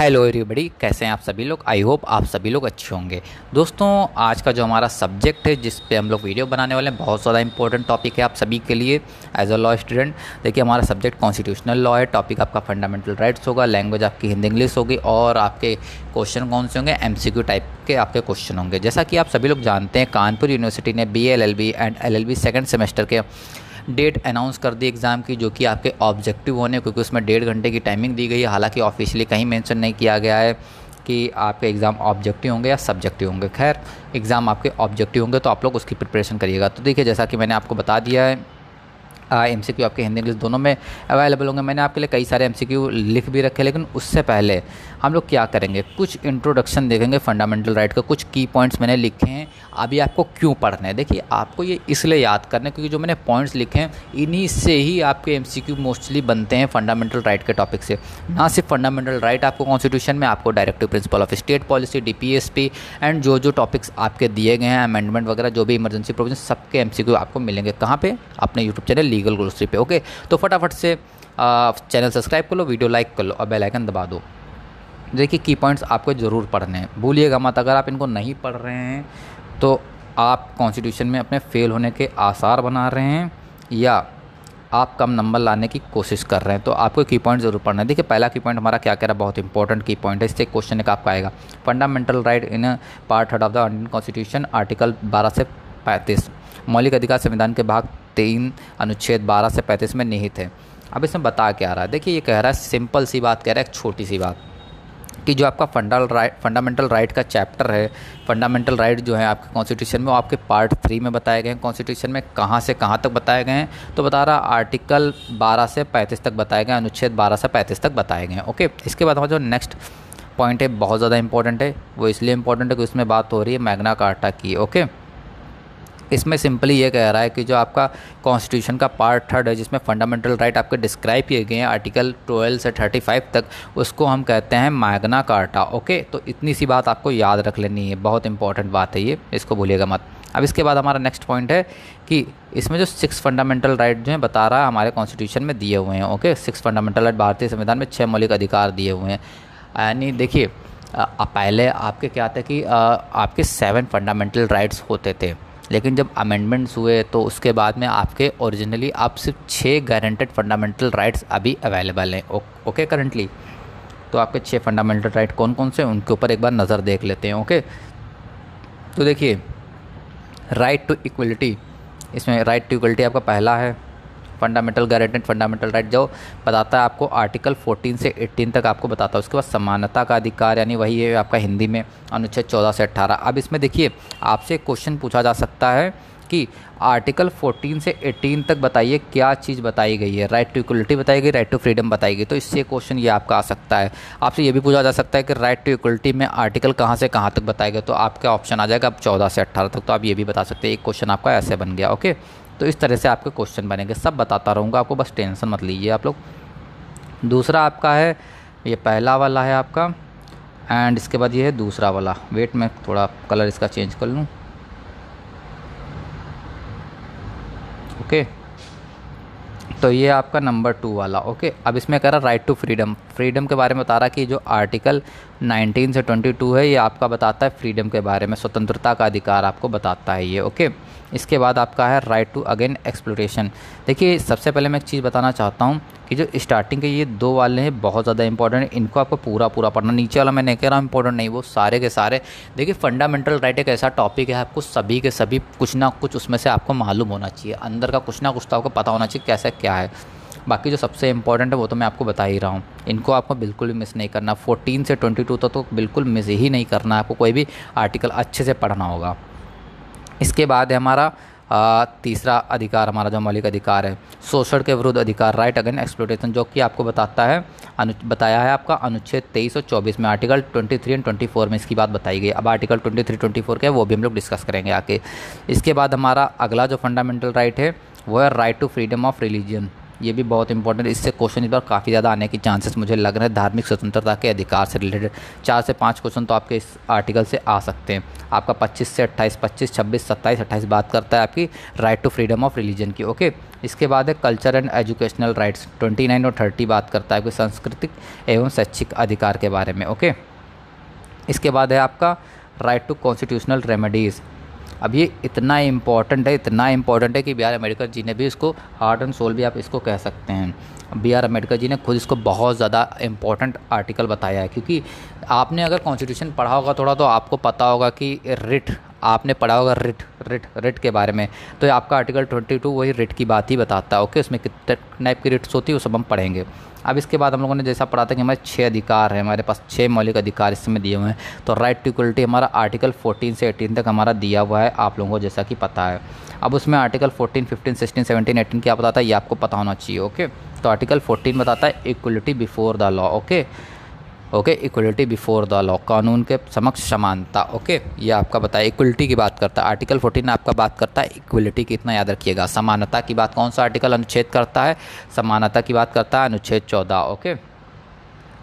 Hello everybody, कैसे हैं आप सभी लोग। आई होप आप सभी लोग अच्छे होंगे। दोस्तों, आज का जो हमारा सब्जेक्ट है जिस पे हम लोग वीडियो बनाने वाले हैं, बहुत ज़्यादा इंपॉर्टेंट टॉपिक है आप सभी के लिए एज अ लॉ स्टूडेंट। देखिए, हमारा सब्जेक्ट कॉन्स्टिट्यूशनल लॉ है। टॉपिक आपका फंडामेंटल राइट्स होगा, लैंग्वेज आपकी हिंदी इंग्लिश होगी और आपके क्वेश्चन कौन से होंगे, MCQ टाइप के आपके क्वेश्चन होंगे। जैसा कि आप सभी लोग जानते हैं, कानपुर यूनिवर्सिटी ने BA LLB and LLB second semester के डेट अनाउंस कर दी एग्ज़ाम की, जो कि आपके ऑब्जेक्टिव होने, क्योंकि उसमें 1.5 घंटे की टाइमिंग दी गई है। हालांकि ऑफिशियली कहीं मेंशन नहीं किया गया है कि आपके एग्ज़ाम ऑब्जेक्टिव होंगे या सब्जेक्टिव होंगे। खैर, एग्ज़ाम आपके ऑब्जेक्टिव होंगे तो आप लोग उसकी प्रिपरेशन करिएगा। तो देखिए, जैसा कि मैंने आपको बता दिया है, MCQ आपके हिंदी इंग्लिश दोनों में अवेलेबल होंगे। मैंने आपके लिए कई सारे MCQ लिख भी रखे, लेकिन उससे पहले हम लोग क्या करेंगे, कुछ इंट्रोडक्शन देखेंगे फंडामेंटल राइट का। कुछ की पॉइंट्स मैंने लिखे हैं, अभी आपको क्यों पढ़ने हैं। देखिए, आपको ये इसलिए याद करना है क्योंकि जो मैंने पॉइंट्स लिखे हैं, इन्हीं से ही आपके MCQ मोस्टली बनते हैं फंडामेंटल राइट के टॉपिक से। ना सिर्फ फंडामेंटल राइट आपको कॉन्स्टिट्यूशन में, आपको directive principle of state policy, DPSP and जो टॉपिक्स आपके दिए गए हैं, अमेंडमेंट वगैरह, जो भी इमरजेंसी प्रोविजन, सबके MCQ आपको मिलेंगे। कहाँ पे? अपने यूट्यूब चैनल लीगल ग्लोसरी पे। ओके, तो फटाफट से चैनल सब्सक्राइब कर लो, वीडियो लाइक कर लो और बेल आइकन दबा दो। देखिए, की पॉइंट्स आपको ज़रूर पढ़ने हैं, भूलिएगा मत। अगर आप इनको नहीं पढ़ रहे हैं तो आप कॉन्स्टिट्यूशन में अपने फेल होने के आसार बना रहे हैं या आप कम नंबर लाने की कोशिश कर रहे हैं। तो आपको की पॉइंट ज़रूर पढ़ना है। देखिए, पहला की पॉइंट हमारा क्या कह रहा है, बहुत इंपॉर्टेंट की पॉइंट है। इससे क्वेश्चन एक आपका आएगा, fundamental right in part 3 of the Indian constitution, article 12 से 35, मौलिक अधिकार संविधान के भाग 3 अनुच्छेद 12 से 35 में निहित है। अब इसमें बता क्या रहा है, देखिए ये कह रहा है, सिंपल सी बात कह रहा है, एक छोटी सी बात, कि जो आपका फंडामेंटल राइट का चैप्टर है, फंडामेंटल राइट जो है आपके कॉन्स्टिट्यूशन में, वो आपके पार्ट 3 में बताए गए हैं। कॉन्स्टिट्यूशन में कहाँ से कहाँ तक बताए गए हैं, तो बता रहा आर्टिकल 12 से 35 तक बताए गए, अनुच्छेद 12 से 35 तक बताए गए हैं। ओके, इसके बाद हमारा जो नेक्स्ट पॉइंट है बहुत ज़्यादा इंपॉर्टेंट है। वो इसलिए इंपॉर्टेंट है कि उसमें बात हो रही है मैग्ना कार्टा की। ओके, इसमें सिंपली ये कह रहा है कि जो आपका कॉन्स्टिट्यूशन का पार्ट 3 है, जिसमें फंडामेंटल राइट आपके डिस्क्राइब किए गए हैं आर्टिकल 12 से 35 तक, उसको हम कहते हैं मैग्ना कार्टा। ओके, तो इतनी सी बात आपको याद रख लेनी है, बहुत इंपॉर्टेंट बात है ये, इसको भूलिएगा मत। अब इसके बाद हमारा नेक्स्ट पॉइंट है कि इसमें जो 6 फंडामेंटल राइट जो है बता रहा है हमारे कॉन्स्टिट्यूशन में दिए हुए हैं। ओके, 6 फंडामेंटल राइट, भारतीय संविधान में 6 मौलिक अधिकार दिए हुए हैं। यानी देखिए, पहले आपके क्या था कि आपके 7 फंडामेंटल राइट्स होते थे, लेकिन जब अमेंडमेंट्स हुए तो उसके बाद में आपके ओरिजिनली आप सिर्फ 6 गारंटेड फंडामेंटल राइट्स अभी अवेलेबल हैं। ओके, करंटली तो आपके 6 फंडामेंटल राइट कौन कौन से, उनके ऊपर एक बार नज़र देख लेते हैं। ओके, तो देखिए, राइट टू इक्वलिटी, इसमें राइट टू इक्वलिटी आपका पहला है फंडामेंटल गारंटेड फंडामेंटल राइट, जो बताता है आपको आर्टिकल 14 से 18 तक आपको बताता है। उसके बाद समानता का अधिकार, यानी वही है आपका हिंदी में अनुच्छेद 14 से 18। अब इसमें देखिए, आपसे क्वेश्चन पूछा जा सकता है कि आर्टिकल 14 से 18 तक बताइए क्या चीज़ बताई गई है, राइट टू इक्वलिटी बताई गई, राइट टू फ्रीडम बताई गई। तो इससे क्वेश्चन ये आपका आ सकता है। आपसे ये भी पूछा जा सकता है कि राइट टू इक्वलिटी में आर्टिकल कहाँ से कहाँ तक बताए गए, तो आपका ऑप्शन आ जाएगा अब 14 से 18 तक। तो आप ये भी बता सकते हैं, एक क्वेश्चन आपका ऐसे बन गया। ओके, तो इस तरह से आपके क्वेश्चन बनेंगे, सब बताता रहूँगा आपको, बस टेंशन मत लीजिए आप लोग। दूसरा आपका है, ये पहला वाला है आपका, एंड इसके बाद ये है दूसरा वाला। वेट, मैं थोड़ा कलर इसका चेंज कर लूँ। ओके, तो ये आपका नंबर 2 वाला। ओके, अब इसमें कह रहा राइट टू फ्रीडम, फ्रीडम के बारे में बता रहा कि जो आर्टिकल 19 से 22 है, ये आपका बताता है फ्रीडम के बारे में, स्वतंत्रता का अधिकार आपको बताता है ये। ओके, इसके बाद आपका है राइट टू अगेन एक्सप्लोरेशन। देखिए, सबसे पहले मैं एक चीज़ बताना चाहता हूँ कि जो स्टार्टिंग के ये 2 वाले हैं बहुत ज़्यादा इंपॉर्टेंट है, इनको आपको पूरा पढ़ना। नीचे वाला मैं नहीं कह रहा हूँ इंपॉर्टेंट नहीं, वो सारे के सारे। देखिए, फंडामेंटल राइट एक ऐसा टॉपिक है, आपको सभी के सभी कुछ ना कुछ उसमें से आपको मालूम होना चाहिए, अंदर का कुछ ना कुछ तो आपको पता होना चाहिए कैसे क्या है। बाकी जो सबसे इंपॉर्टेंट है वो तो मैं आपको बता ही रहा हूँ, इनको आपको बिल्कुल भी मिस नहीं करना। 14 से 22 तक तो बिल्कुल मिस ही नहीं करना, आपको कोई भी आर्टिकल अच्छे से पढ़ना होगा। इसके बाद है हमारा तीसरा अधिकार, हमारा जो मौलिक अधिकार है, शोषण के विरुद्ध अधिकार, राइट अगेन एक्सप्लॉयटेशन, जो कि आपको बताता है बताया है आपका अनुच्छेद 23 और 24 में, आर्टिकल 23 एंड 24 में इसकी बात बताई गई। अब आर्टिकल 23, 24 क्या है वो भी हम लोग डिस्कस करेंगे आके। इसके बाद हमारा अगला जो फंडामेंटल राइट है वो है right to freedom of religion, ये भी बहुत इंपॉर्टेंट, इससे क्वेश्चन इस बार काफ़ी ज़्यादा आने की चांसेस मुझे लग रहे हैं। धार्मिक स्वतंत्रता के अधिकार से रिलेटेड 4 से 5 क्वेश्चन तो आपके इस आर्टिकल से आ सकते हैं। आपका 25 से 28, 25, 26, 27, 28 बात करता है आपकी right to freedom of religion की। ओके, इसके बाद है कल्चर एंड एजुकेशनल राइट्स 29 और 30 बात करता है आपके सांस्कृतिक एवं शैक्षिक अधिकार के बारे में। ओके, इसके बाद है आपका राइट टू कॉन्स्टिट्यूशनल रेमेडीज़। अब ये इतना इम्पॉर्टेंट है कि बी आर अम्बेडकर जी ने भी इसको हार्ट एंड सोल भी आप इसको कह सकते हैं। बी आर अम्बेडकर जी ने खुद इसको बहुत ज़्यादा इम्पॉर्टेंट आर्टिकल बताया है, क्योंकि आपने अगर कॉन्स्टिट्यूशन पढ़ा होगा थोड़ा तो आपको पता होगा कि रिट आपने पढ़ा होगा रिट के बारे में, तो आपका आर्टिकल 22 वही रिट की बात ही बताता है। ओके, उसमें कितने टाइप की रिट्स होती है वो सब हम पढ़ेंगे। अब इसके बाद हम लोगों ने जैसा पढ़ा था कि हमारे 6 अधिकार हैं, हमारे पास 6 मौलिक अधिकार इसमें दिए हुए हैं। तो राइट टू इक्वलिटी हमारा आर्टिकल 14 से 18 तक हमारा दिया हुआ है आप लोगों को, जैसा कि पता है। अब उसमें आर्टिकल 14, 15, 16, 17, 18 क्या बताता है ये आपको पता होना चाहिए। ओके, तो आर्टिकल 14 बताता है equality before the law. Okay, equality before the law, कानून के समक्ष समानता। ओके, ये आपका बताया इक्वलिटी की बात करता है। आर्टिकल 14 आपका बात करता है इक्वलिटी की, इतना याद रखिएगा। समानता की बात कौन सा आर्टिकल अनुच्छेद करता है? समानता की बात करता है अनुच्छेद 14। ओके,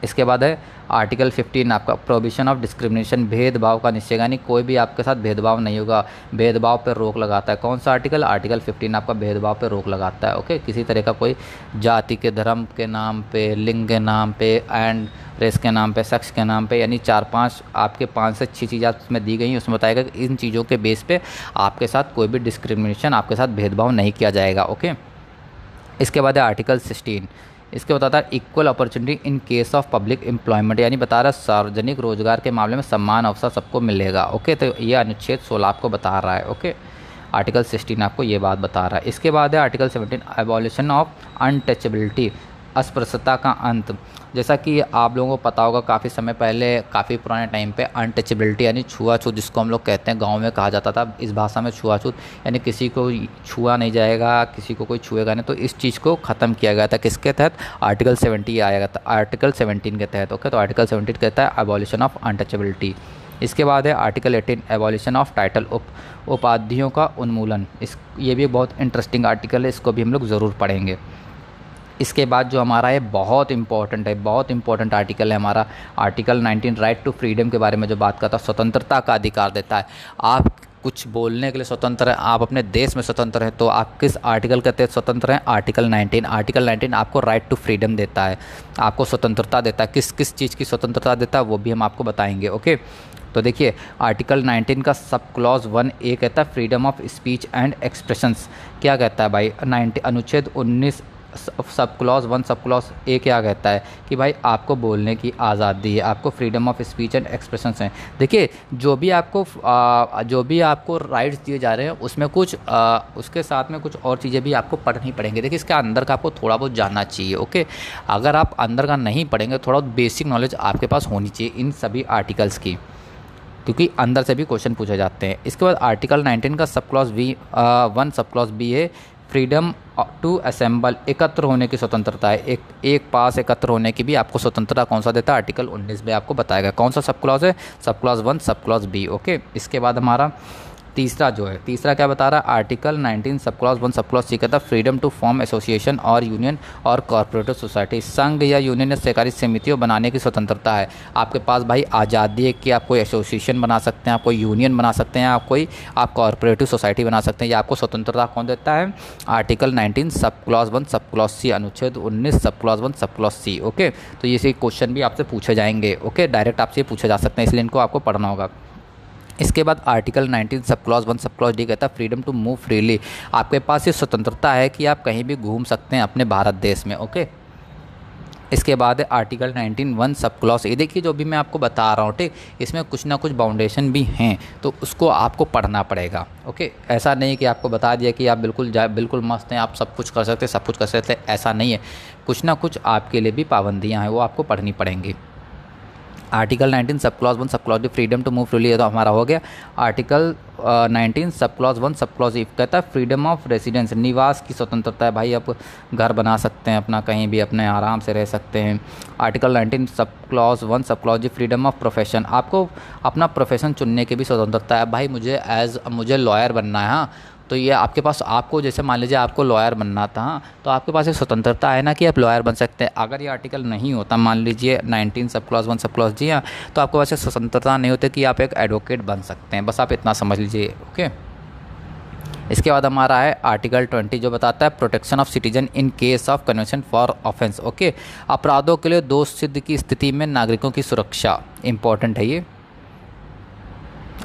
इसके बाद है आर्टिकल 15 आपका प्रोहिबिशन ऑफ डिस्क्रिमिनेशन, भेदभाव का निषेध, यानी कोई भी आपके साथ भेदभाव नहीं होगा, भेदभाव पर रोक लगाता है। कौन सा आर्टिकल? आर्टिकल 15 आपका भेदभाव पर रोक लगाता है। ओके, किसी तरह का कोई जाति के, धर्म के नाम पे, लिंग के नाम पे एंड रेस के नाम पे, सेक्स के नाम पे, यानी 4-5 आपके 5 से 6 चीज़ें उसमें दी गई हैं। उसमें बताएगा कि इन चीज़ों के बेस पे आपके साथ कोई भी डिस्क्रिमिनेशन, आपके साथ भेदभाव नहीं किया जाएगा। ओके, इसके बाद है आर्टिकल 16, इसके बताता है equal opportunity in case of public employment, यानी बता रहा है सार्वजनिक रोजगार के मामले में समान अवसर सबको मिलेगा। ओके, तो ये अनुच्छेद 16 आपको बता रहा है। ओके, आर्टिकल 16 आपको ये बात बता रहा है। इसके बाद है आर्टिकल 17 एबॉलिशन ऑफ अनटचेबिलिटी, अस्पृश्यता का अंत। जैसा कि आप लोगों को पता होगा काफ़ी समय पहले, काफ़ी पुराने टाइम पे अनटचेबिलिटी यानी छुआछूत जिसको हम लोग कहते हैं, गांव में कहा जाता था इस भाषा में छुआछूत, यानी किसी को छुआ नहीं जाएगा, किसी को कोई छुएगा नहीं। तो इस चीज़ को ख़त्म किया गया था किसके तहत? आर्टिकल 70 आया था, आर्टिकल 17 के तहत। ओके, तो आर्टिकल 17 कहता है एबॉलिशन ऑफ अनटचेबिलिटी। इसके बाद है आर्टिकल 18 एबॉलिशन ऑफ टाइटल, उपाधियों का उन्मूलन। ये भी बहुत इंटरेस्टिंग आर्टिकल है, इसको भी हम लोग ज़रूर पढ़ेंगे। इसके बाद जो हमारा है बहुत इंपॉर्टेंट आर्टिकल है हमारा आर्टिकल 19 राइट टू फ्रीडम के बारे में जो बात करता है, स्वतंत्रता का अधिकार देता है। आप कुछ बोलने के लिए स्वतंत्र हैं, आप अपने देश में स्वतंत्र हैं, तो आप किस आर्टिकल के तहत स्वतंत्र हैं? आर्टिकल 19। आर्टिकल 19 आपको राइट टू फ्रीडम देता है, आपको स्वतंत्रता देता है। किस किस चीज़ की स्वतंत्रता देता है वो भी हम आपको बताएंगे। ओके, तो देखिए आर्टिकल 19 का सब क्लॉज 1A कहता है freedom of speech and expressions. क्या कहता है भाई? अनुच्छेद 19 सब क्लॉज 1 सब क्लॉज ए क्या कहता है कि भाई आपको बोलने की आज़ादी है, आपको freedom of speech and expressions हैं। देखिए जो भी आपको राइट्स दिए जा रहे हैं उसमें कुछ उसके साथ में कुछ और चीज़ें भी आपको पढ़नी पड़ेंगी। देखिए इसके अंदर का आपको थोड़ा बहुत जानना चाहिए। ओके, अगर आप अंदर का नहीं पढ़ेंगे, थोड़ा बेसिक नॉलेज आपके पास होनी चाहिए इन सभी आर्टिकल्स की, क्योंकि अंदर से भी क्वेश्चन पूछे जाते हैं। इसके बाद आर्टिकल 19 का सब क्लॉज 1 सब क्लॉज बी है फ्रीडम टू असेंबल, एकत्र होने की स्वतंत्रता है। एक पास एकत्र होने की भी आपको स्वतंत्रता कौन सा देता है? आर्टिकल 19 में आपको बताएगा। कौन सा सब क्लॉज है? सब clause 1 sub clause B. Okay, इसके बाद हमारा तीसरा क्या बता रहा है? आर्टिकल 19 सब क्लॉज 1 सब क्लॉज सी कहता है फ्रीडम टू फॉर्म एसोसिएशन और यूनियन और कॉर्पोरेटिव सोसाइटी, संघ या यूनियन या सहकारी समितियों बनाने की स्वतंत्रता है। आपके पास भाई आज़ादी है कि आप कोई एसोसिएशन बना सकते हैं, आप कोई यूनियन बना सकते हैं, आप कॉर्पोरेटिव सोसाइटी बना सकते हैं। ये आपको स्वतंत्रता कौन देता है? आर्टिकल 19 सब क्लॉज 1 सब क्लॉज सी, अनुच्छेद 19 सब clause 1 sub clause C. Okay, तो ये क्वेश्चन भी आपसे पूछे जाएंगे। ओके, डायरेक्ट आपसे पूछे जा सकते हैं, इसलिए इनको आपको पढ़ना होगा। इसके बाद आर्टिकल 19 सब क्लॉज 1 सब क्लॉज डी कहता है फ्रीडम टू मूव फ्रीली, आपके पास ये स्वतंत्रता है कि आप कहीं भी घूम सकते हैं अपने भारत देश में। ओके, इसके बाद है आर्टिकल 19 1 सब क्लॉज ए। देखिए जो भी मैं आपको बता रहा हूँ, ठीक, इसमें कुछ ना कुछ बाउंडेशन भी हैं, तो उसको आपको पढ़ना पड़ेगा। ओके, ऐसा नहीं कि आपको बता दिया कि आप बिल्कुल मस्त हैं, आप सब कुछ कर सकते हैं, सब कुछ कर सकते हैं, ऐसा नहीं है। कुछ ना कुछ आपके लिए भी पाबंदियाँ हैं, वो आपको पढ़नी पड़ेंगी। आर्टिकल 19 सब clause 1 sub clause D freedom to move freely, तो हमारा हो गया। आर्टिकल 19 सब क्लॉज 1 सब क्लॉज ई कहता है फ्रीडम ऑफ रेसिडेंस, निवास की स्वतंत्रता है। भाई आप घर बना सकते हैं अपना, कहीं भी अपने आराम से रह सकते हैं। आर्टिकल 19 सब clause 1 sub clause D freedom of profession, आपको अपना प्रोफेशन चुनने की भी स्वतंत्रता है। भाई मुझे लॉयर बनना है, हाँ, तो ये आपके पास, आपको जैसे मान लीजिए आपको लॉयर बनना था, तो आपके पास एक स्वतंत्रता है ना कि आप लॉयर बन सकते हैं। अगर ये आर्टिकल नहीं होता, मान लीजिए 19 सब क्लॉज 1 सब क्लॉज जी हाँ, तो आपके पास स्वतंत्रता नहीं होती कि आप एक एडवोकेट बन सकते हैं। बस आप इतना समझ लीजिए। ओके, इसके बाद हमारा है आर्टिकल 20 जो बताता है protection of citizen in case of conviction for offence. Okay, अपराधों के लिए दोष सिद्ध की स्थिति में नागरिकों की सुरक्षा, इंपॉर्टेंट है ये।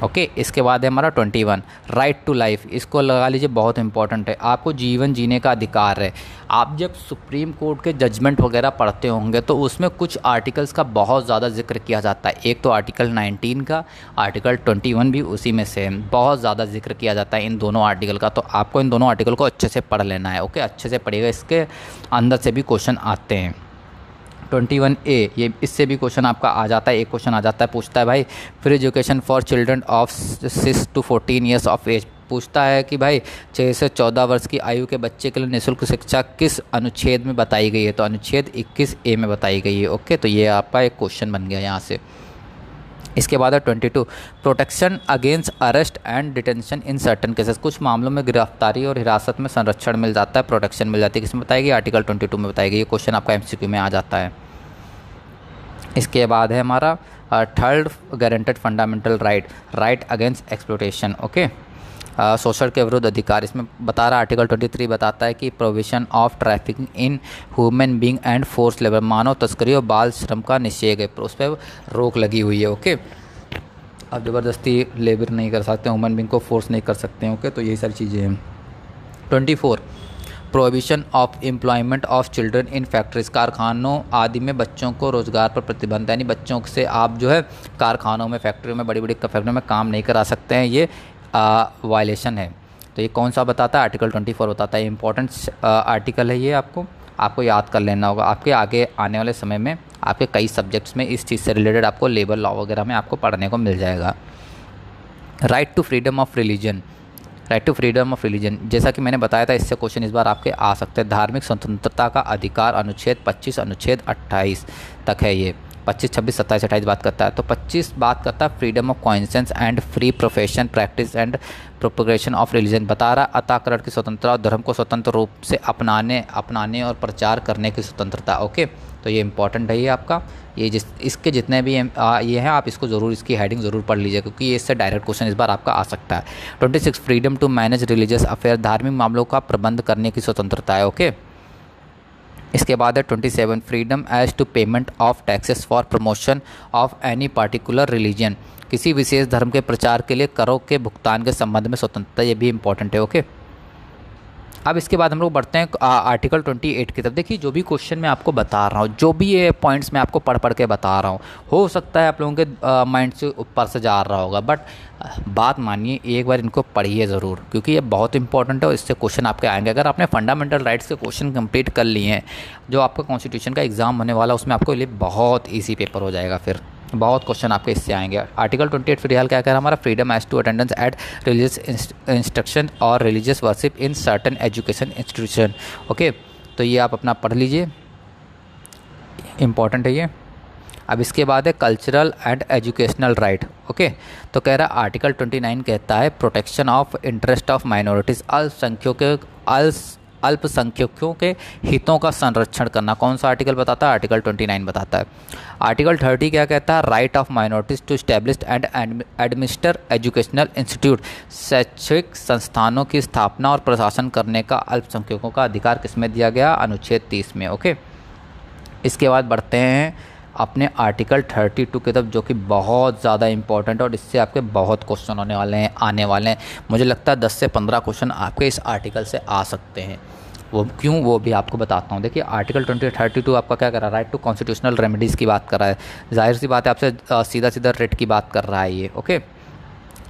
ओके, इसके बाद है हमारा 21 राइट टू लाइफ, इसको लगा लीजिए, बहुत इंपॉर्टेंट है। आपको जीवन जीने का अधिकार है। आप जब सुप्रीम कोर्ट के जजमेंट वगैरह पढ़ते होंगे तो उसमें कुछ आर्टिकल्स का बहुत ज़्यादा जिक्र किया जाता है। एक तो आर्टिकल 19 का, आर्टिकल 21 भी उसी में से बहुत ज़्यादा जिक्र किया जाता है इन दोनों आर्टिकल का। तो आपको इन दोनों आर्टिकल को अच्छे से पढ़ लेना है। ओके, अच्छे से पढ़िएगा, इसके अंदर से भी क्वेश्चन आते हैं। 21A, ये इससे भी क्वेश्चन आपका आ जाता है। एक क्वेश्चन आ जाता है, पूछता है भाई free education for children of 6 to 14 years of age. पूछता है कि भाई 6 से 14 वर्ष की आयु के बच्चे के लिए निःशुल्क शिक्षा किस अनुच्छेद में बताई गई है? तो अनुच्छेद 21A में बताई गई है। ओके, तो ये आपका एक क्वेश्चन बन गया यहाँ से। इसके बाद है 22 protection against arrest and detention in certain cases. कुछ मामलों में गिरफ्तारी और हिरासत में संरक्षण मिल जाता है, प्रोटेक्शन मिल जाती है। किसमें बताएगी? आर्टिकल 22 में बताएगी। ये क्वेश्चन आपका MCQ में आ जाता है। इसके बाद है हमारा third guaranteed fundamental right against exploitation. Okay, शोषण के विरुद्ध अधिकार, इसमें बता रहा आर्टिकल 23 बताता है कि provision of trafficking in human being and force labour, मानव तस्करी और बाल श्रम का निषेध है, उस पर रोक लगी हुई है। ओके, आप ज़बरदस्ती लेबर नहीं कर सकते, ह्यूमन बीइंग को फोर्स नहीं कर सकते। ओके, तो यही सारी चीज़ें हैं। 24 prohibition of employment of children in factories, कारखानों आदि में बच्चों को रोज़गार पर प्रतिबंध, यानी बच्चों से आप जो है कारखानों में, फैक्ट्रियों में, बड़ी बड़ी फैक्ट्रियों में काम नहीं करा सकते हैं। ये वायलेशन है। तो ये कौन सा बताता है? आर्टिकल 24 बताता है। इंपॉर्टेंट आर्टिकल है ये, आपको याद कर लेना होगा। आपके आगे आने वाले समय में आपके कई सब्जेक्ट्स में इस चीज़ से रिलेटेड आपको लेबर लॉ वगैरह में आपको पढ़ने को मिल जाएगा। Right to freedom of religion, right to freedom of religion, जैसा कि मैंने बताया था, इससे क्वेश्चन इस बार आपके आ सकते हैं। धार्मिक स्वतंत्रता का अधिकार, अनुच्छेद 25 अनुच्छेद 28 तक है ये। 25, 26, 27, 28 बात करता है। तो 25 बात करता है freedom of conscience and free profession practice and propagation of religion, बता रहा अताकरण की स्वतंत्रता और धर्म को स्वतंत्र रूप से अपनाने और प्रचार करने की स्वतंत्रता। ओके, तो ये इंपॉर्टेंट है ये आपका। ये इसके जितने भी ये हैं, आप इसको ज़रूर, इसकी हेडिंग ज़रूर पढ़ लीजिए, क्योंकि ये इससे डायरेक्ट क्वेश्चन इस बार आपका आ सकता है। 26 freedom to manage religious affair, धार्मिक मामलों का प्रबंध करने की स्वतंत्रता है। ओके, इसके बाद है 27 freedom as to payment of taxes for promotion of any particular religion, किसी विशेष धर्म के प्रचार के लिए करों के भुगतान के संबंध में स्वतंत्रता, ये भी इंपॉर्टेंट है। ओके, अब इसके बाद हम लोग बढ़ते हैं आर्टिकल 28 की तरफ। देखिए, जो भी क्वेश्चन मैं आपको बता रहा हूँ, जो भी ये पॉइंट्स मैं आपको पढ़ के बता रहा हूँ, हो सकता है आप लोगों के माइंड से ऊपर से जा रहा होगा, बट बात मानिए, एक बार इनको पढ़िए ज़रूर, क्योंकि ये बहुत इंपॉर्टेंट है और इससे क्वेश्चन आपके आएंगे। अगर आपने फंडामेंटल राइट्स के क्वेश्चन कंप्लीट कर लिए हैं, जो आपका कॉन्स्टिट्यूशन का एग्जाम होने वाला, उसमें आपको लिए बहुत ईजी पेपर हो जाएगा। फिर बहुत क्वेश्चन आपके इससे आएंगे। आर्टिकल 28 फिलहाल क्या कह रहा है हमारा? Freedom as to attendance at religious instruction और religious worship in certain education institution. Okay, तो ये आप अपना पढ़ लीजिए, इंपॉर्टेंट है ये। अब इसके बाद है cultural and educational right. Okay, तो कह रहा है आर्टिकल 29 कहता है protection of interest of minorities, अल्पसंख्यकों के हितों का संरक्षण करना। कौन सा आर्टिकल बताता है? आर्टिकल 29 बताता है। आर्टिकल 30 क्या कहता है? Right of minorities to establish and administer educational institute, शैक्षिक संस्थानों की स्थापना और प्रशासन करने का अल्पसंख्यकों का अधिकार किसमें दिया गया? अनुच्छेद 30 में। ओके, इसके बाद बढ़ते हैं अपने आर्टिकल 32 की तरफ, जो कि बहुत ज़्यादा इंपॉर्टेंट है और इससे आपके बहुत क्वेश्चन आने वाले हैं। मुझे लगता है 10 से 15 क्वेश्चन आपके इस आर्टिकल से आ सकते हैं। वो क्यों, वो भी आपको बताता हूँ। देखिए, आर्टिकल 32 आपका क्या कर रहा है? राइट टू कॉन्स्टिट्यूशनल रेमेडीज़ की बात कर रहा है। जाहिर सी बात है, आपसे सीधा रिट की बात कर रहा है ये। ओके,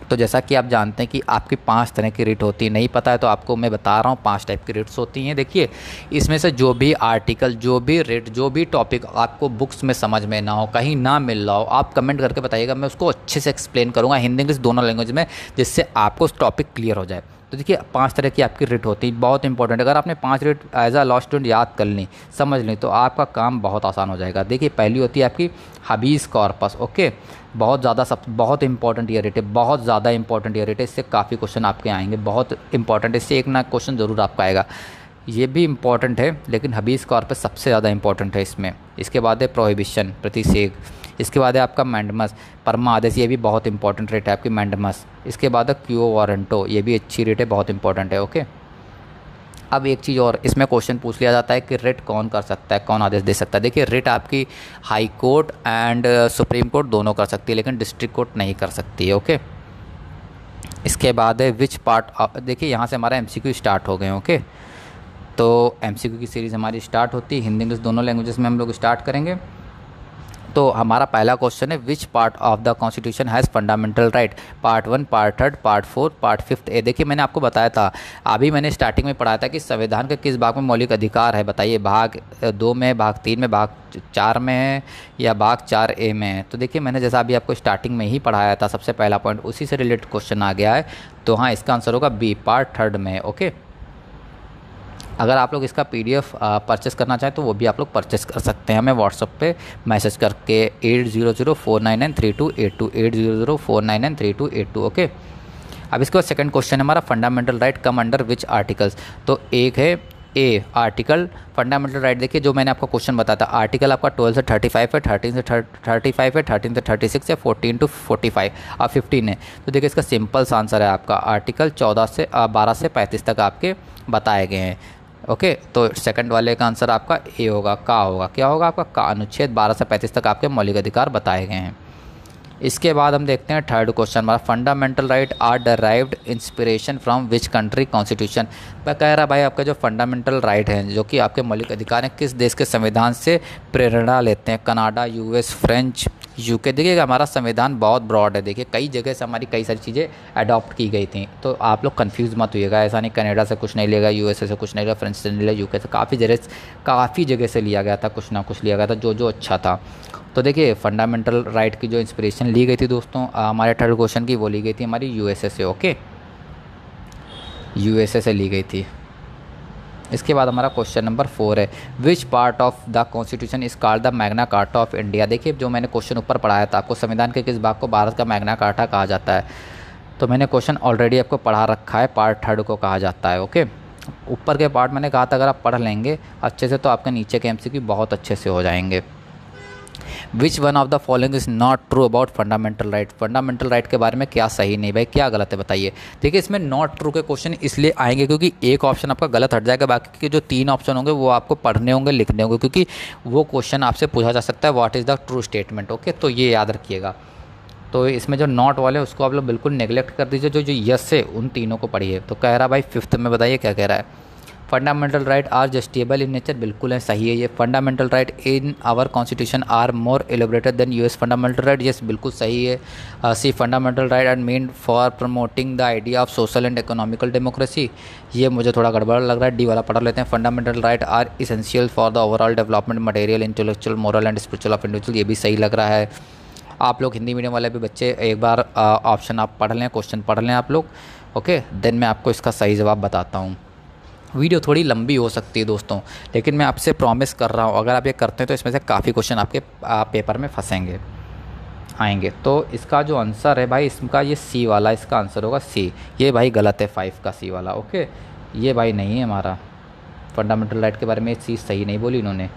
तो जैसा कि आप जानते हैं कि आपकी 5 तरह की रिट होती है, नहीं पता है तो आपको मैं बता रहा हूँ, 5 टाइप की रिट्स होती हैं। देखिए, इसमें से जो भी आर्टिकल, जो भी रिट, जो भी टॉपिक आपको बुक्स में समझ में ना हो, कहीं ना मिल रहा हो, आप कमेंट करके बताइएगा, मैं उसको अच्छे से एक्सप्लेन करूँगा, हिंदी इंग्लिश दोनों लैंग्वेज में, जिससे आपको उस टॉपिक क्लियर हो जाए। तो देखिए 5 तरह की आपकी रिट होती है, बहुत इंपॉर्टेंट। अगर आपने 5 writ as a law student याद कर ली, समझ ली, तो आपका काम बहुत आसान हो जाएगा। देखिए पहली होती है आपकी हबीस कॉर्पस। ओके, बहुत इंपॉर्टेंट ये रिट है, बहुत ज़्यादा इंपॉर्टेंट ये रिट है। इससे काफ़ी क्वेश्चन आपके आएंगे, बहुत इंपॉर्टेंट, इससे एक ना क्वेश्चन ज़रूर आपका आएगा। ये भी इम्पॉर्टेंट है, लेकिन हबीस कॉर्पस सबसे ज़्यादा इंपॉर्टेंट है इसमें। इसके बाद है प्रोहिबिशन, प्रतिषेध। इसके बाद है आपका मैंडमस, परमा आदेश, ये भी बहुत इंपॉर्टेंट रेट है आपकी मैंडमस। इसके बाद है क्यो वारंटो, ये भी अच्छी रेट है, बहुत इंपॉर्टेंट है। ओके, अब एक चीज़ और, इसमें क्वेश्चन पूछ लिया जाता है कि रिट कौन कर सकता है, कौन आदेश दे सकता है। देखिए रिट आपकी high court and supreme court दोनों कर सकती है, लेकिन डिस्ट्रिक्ट कोर्ट नहीं कर सकती है। ओके, इसके बाद है विच पार्ट, देखिए यहाँ से हमारा एमसीक्यू स्टार्ट हो गए। ओके, तो एमसीक्यू की सीरीज़ हमारी स्टार्ट होती है, हिंदी इंग्लिश दोनों लैंग्वेजेस में हम लोग स्टार्ट करेंगे। तो हमारा पहला क्वेश्चन है which part of the constitution has fundamental right, part 1, part 3, part 4, part 5 ए। देखिए मैंने आपको बताया था, अभी मैंने स्टार्टिंग में पढ़ाया था कि संविधान के किस भाग में मौलिक अधिकार है, बताइए भाग 2 में, भाग 3 में, भाग 4 में है या भाग 4A में है। तो देखिए मैंने जैसा अभी आपको स्टार्टिंग में ही पढ़ाया था, सबसे पहला पॉइंट उसी से रिलेटेड क्वेश्चन आ गया है। तो हाँ, इसका आंसर होगा बी, पार्ट 3 में। ओके, अगर आप लोग इसका PDF परचेस करना चाहें तो वो भी आप लोग परचेस कर सकते हैं, हमें व्हाट्सअप पे मैसेज करके 8004993282, 8004993282। ओके, अब इसके बाद सेकंड क्वेश्चन है हमारा fundamental right come under which articles. तो एक है ए आर्टिकल फंडामेंटल राइट। देखिए जो मैंने आपको क्वेश्चन बताया था, आर्टिकल आपका 12 से 35 है, 13 से 35 है, 13 से 36 है, 14 to 45 और 15 है। तो देखिए इसका सिंपल सा आंसर है आपका आर्टिकल 12 से 35 तक आपके बताए गए हैं। ओके, तो सेकंड वाले का आंसर आपका ए होगा, का होगा, क्या होगा आपका का। अनुच्छेद 12 से 35 तक आपके मौलिक अधिकार बताए गए हैं। इसके बाद हम देखते हैं थर्ड क्वेश्चन हमारा, fundamental right are derived inspiration from which country constitution. मैं कह रहा भाई आपका जो फंडामेंटल राइट है, जो कि आपके मौलिक अधिकार हैं, किस देश के संविधान से प्रेरणा लेते हैं। Canada, US, French, UK। देखिएगा हमारा संविधान बहुत ब्रॉड है, देखिए कई जगह से हमारी कई सारी चीज़ें अडॉप्ट की गई थी। तो आप लोग कंफ्यूज मत होइएगा, ऐसा नहीं कनाडा से कुछ नहीं लेगा, USA से कुछ नहीं लेगा, फ्रेंच से नहीं लेगा, UK से काफ़ी जगह से लिया गया था, कुछ ना कुछ लिया गया था जो अच्छा था। तो देखिए फंडामेंटल राइट की जो इंस्पिरेशन ली गई थी दोस्तों हमारे थर्ड क्वेश्चन की, वो ली गई थी हमारी USA से। ओके, USA से ली गई थी। इसके बाद हमारा क्वेश्चन नंबर 4 है which part of the constitution is called the Magna carta of India. देखिए जो मैंने क्वेश्चन ऊपर पढ़ाया था आपको, संविधान के किस भाग को भारत का मैग्ना कार्टा कहा जाता है। तो मैंने क्वेश्चन ऑलरेडी आपको पढ़ा रखा है, पार्ट 3 को कहा जाता है। ओके, ऊपर के पार्ट मैंने कहा था अगर आप पढ़ लेंगे अच्छे से तो आपके नीचे के MCQ बहुत अच्छे से हो जाएंगे। Which one of the following is not true about fundamental right. Fundamental right के बारे में क्या सही नहीं भाई, क्या गलत है बताइए। देखिए इसमें नॉट ट्रू के क्वेश्चन इसलिए आएंगे क्योंकि एक ऑप्शन आपका गलत हट जाएगा, बाकी के जो 3 ऑप्शन होंगे वो आपको पढ़ने होंगे, लिखने होंगे, क्योंकि वो क्वेश्चन आपसे पूछा जा सकता है what is the true statement. Okay, तो ये याद रखिएगा। तो इसमें जो नॉट वाले उसको आप लोग बिल्कुल नेगलेक्ट कर दीजिए, जो यस है उन तीनों को पढ़िए। तो कह रहा भाई 5th में बताइए क्या कह रहा है, fundamental right are justiciable in nature. बिल्कुल है, सही है ये। Fundamental right in our constitution are more elaborated than US fundamental right. Yes, बिल्कुल सही है। See fundamental right are meant for promoting the idea of social and economical democracy. ये मुझे थोड़ा गड़बड़ लग रहा है, डी वाला पढ़ लेते हैं। Fundamental right are essential for the overall development material intellectual moral and spiritual of individual. ये भी सही लग रहा है। आप लोग हिंदी मीडियम वाले भी बच्चे एक बार ऑप्शन आप पढ़ लें, क्वेश्चन पढ़ लें आप लोग। ओके, देन मैं आपको इसका सही जवाब बताता हूँ। वीडियो थोड़ी लंबी हो सकती है दोस्तों, लेकिन मैं आपसे प्रॉमिस कर रहा हूँ अगर आप ये करते हैं तो इसमें से काफ़ी क्वेश्चन आपके पेपर में फंसेंगे, आएंगे। तो इसका जो आंसर है भाई, इसका ये C वाला इसका आंसर होगा C। ये भाई गलत है, 5 का C वाला। ओके, ये भाई नहीं है हमारा। फंडामेंटल राइट के बारे में ये चीज़ सही नहीं बोली इन्होंने,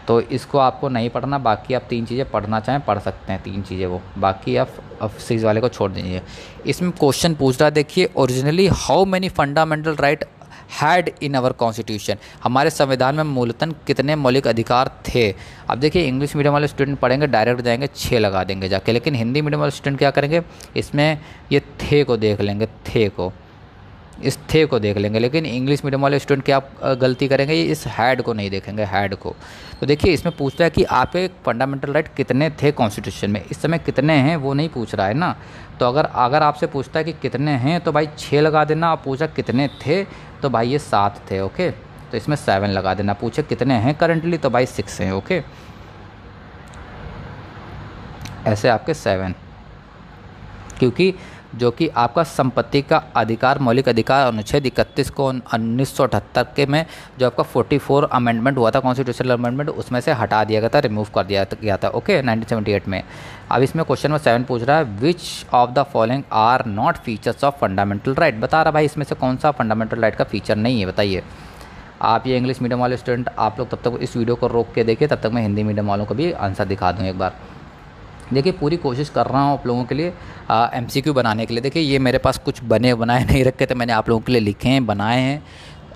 तो इसको आपको नहीं पढ़ना। बाकी आप 3 चीज़ें पढ़ना चाहें पढ़ सकते हैं, 3 चीज़ें वो, बाकी आप C वाले को छोड़ दीजिए। इसमें क्वेश्चन पूछ रहा है, देखिए originally how many fundamental right had in our constitution. हमारे संविधान में मूलतन कितने मौलिक अधिकार थे। अब देखिए इंग्लिश मीडियम वाले स्टूडेंट पढ़ेंगे डायरेक्ट जाएंगे 6 लगा देंगे जाके, लेकिन हिंदी मीडियम वाले स्टूडेंट क्या करेंगे, इसमें ये थे को देख लेंगे, थे को, इस थे को देख लेंगे। लेकिन इंग्लिश मीडियम वाले स्टूडेंट क्या गलती करेंगे, ये इस हैड को नहीं देखेंगे, हैड को। तो देखिए इसमें पूछ रहा है कि आपके फंडामेंटल राइट कितने थे कॉन्स्टिट्यूशन में, इस समय कितने हैं वो नहीं पूछ रहा है ना। तो अगर आपसे पूछता है कि कितने हैं तो भाई 6 लगा देना, और पूछा कितने थे तो भाई ये 7 थे। ओके, तो इसमें 7 लगा देना। पूछे कितने हैं करंटली तो भाई 6 हैं। ओके, ऐसे आपके 7, क्योंकि जो कि आपका संपत्ति का अधिकार मौलिक अधिकार अनुच्छेद 31 को 1978 के में जो आपका 44 अमेंडमेंट हुआ था कॉन्स्टिट्यूशनल अमेंडमेंट, उसमें से हटा दिया गया था, रिमूव कर दिया गया था, ओके 1978 में। अब इसमें क्वेश्चन नंबर 7 पूछ रहा है which of the following are not features of fundamental right. बता रहा भाई इसमें से कौन सा फंडामेंटल राइट का फीचर नहीं है, बताइए। आप ये इंग्लिश मीडियम वाले स्टूडेंट आप लोग तब तक इस वीडियो को रोक के देखिए, तब तक मैं हिंदी मीडियम वालों को भी आंसर दिखा दूँ एक बार। देखिए पूरी कोशिश कर रहा हूँ आप लोगों के लिए MCQ बनाने के लिए। देखिए ये मेरे पास कुछ बनाए नहीं रखे थे, मैंने आप लोगों के लिए लिखे हैं, बनाए हैं,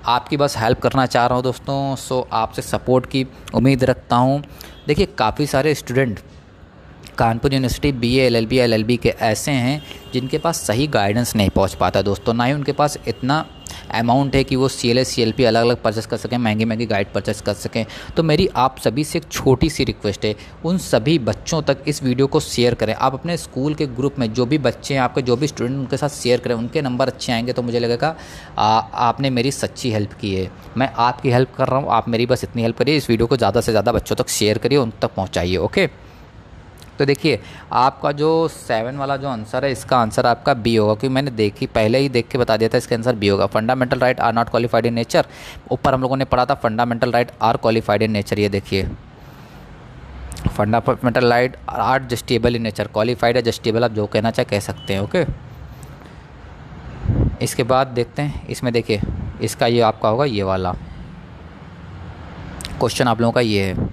आपकी बस हेल्प करना चाह रहा हूँ दोस्तों। सो आपसे सपोर्ट की उम्मीद रखता हूँ। देखिए काफ़ी सारे student Kanpur university BA LLB के ऐसे हैं जिनके पास सही गाइडेंस नहीं पहुंच पाता दोस्तों, ना ही उनके पास इतना अमाउंट है कि वो CLA CLP अलग अलग परचेस कर सकें, महंगी महंगी गाइड परचेस कर सकें। तो मेरी आप सभी से एक छोटी सी रिक्वेस्ट है, उन सभी बच्चों तक इस वीडियो को शेयर करें। आप अपने स्कूल के ग्रुप में जो भी बच्चे हैं आपके, जो भी स्टूडेंट, उनके साथ शेयर करें। उनके नंबर अच्छे आएंगे तो मुझे लगेगा आपने मेरी सच्ची हेल्प की है। मैं आपकी हेल्प कर रहा हूँ, आप मेरी बस इतनी हेल्प करिए, इस वीडियो को ज़्यादा से ज़्यादा बच्चों तक शेयर करिए, उन तक पहुँचाइए, ओके। तो देखिए आपका जो 7 वाला जो आंसर है, इसका आंसर आपका B होगा, क्योंकि मैंने पहले ही देख के बता दिया था, इसका आंसर B होगा। Fundamental right are not qualified in nature, ऊपर हम लोगों ने पढ़ा था fundamental right are qualified in nature. ये देखिए fundamental right are justiciable in nature, qualified है, जस्टिबल आप जो कहना चाहे कह सकते हैं, ओके। इसके बाद देखते हैं इसमें, देखिए इसका ये आपका होगा ये वाला क्वेश्चन आप लोगों का ये है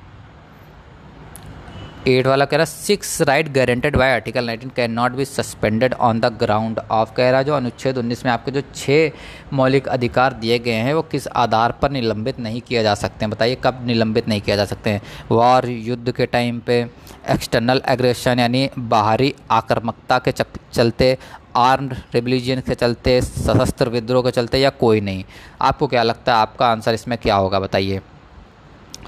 8 वाला, कह रहा 6 right guaranteed bye article 19 can not be suspended on the ground of. कह रहा जो अनुच्छेद 19 में आपके जो 6 मौलिक अधिकार दिए गए हैं वो किस आधार पर निलंबित नहीं किया जा सकते हैं, बताइए कब निलंबित नहीं किया जा सकते हैं। वॉर, युद्ध के टाइम पे, एक्सटर्नल एग्रेशन यानी बाहरी आक्रामकता के चलते, आर्म्ड रिबेलियन के चलते, सशस्त्र विद्रोह के चलते, या कोई नहीं। आपको क्या लगता है आपका आंसर इसमें क्या होगा, बताइए।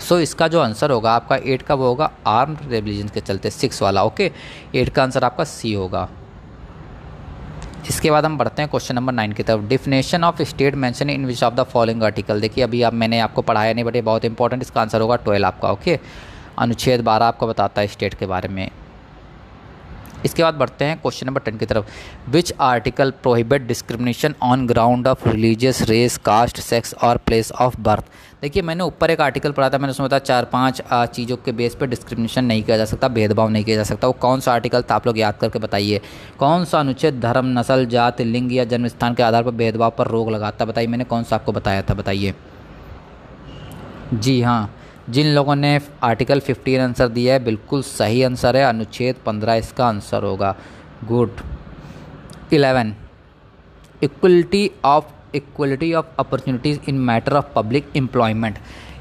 सो इसका जो आंसर होगा आपका 8 का वो होगा आर्म्ड रेबेलियन के चलते, 6 वाला, ओके। 8 का आंसर आपका C होगा। इसके बाद हम बढ़ते हैं क्वेश्चन नंबर 9 की तरफ। Definition of state mention in which of the following article. देखिए अभी मैंने आपको पढ़ाया नहीं, बट ये बहुत इंपॉर्टेंट, इसका आंसर होगा 12 आपका, ओके। अनुच्छेद 12 आपको बताता है स्टेट के बारे में। इसके बाद बढ़ते हैं क्वेश्चन नंबर 10 की तरफ। Which article prohibit discrimination on ground of religious, race, caste, sex और प्लेस ऑफ बर्थ। देखिए मैंने ऊपर एक आर्टिकल पढ़ा था, मैंने उसमें बताया 4-5 चीज़ों के बेस पे डिस्क्रिमिनेशन नहीं किया जा सकता, भेदभाव नहीं किया जा सकता। वो कौन सा आर्टिकल था आप लोग याद करके बताइए। कौन सा अनुच्छेद धर्म, नस्ल, जाति, लिंग या जन्म स्थान के आधार पर भेदभाव पर रोक लगाता, बताइए मैंने कौन सा आपको बताया था, बताइए। जी हाँ, जिन लोगों ने आर्टिकल 15 आंसर दिया है बिल्कुल सही आंसर है, अनुच्छेद 15 इसका आंसर होगा, good. 11 equality of opportunities in matter of public employment.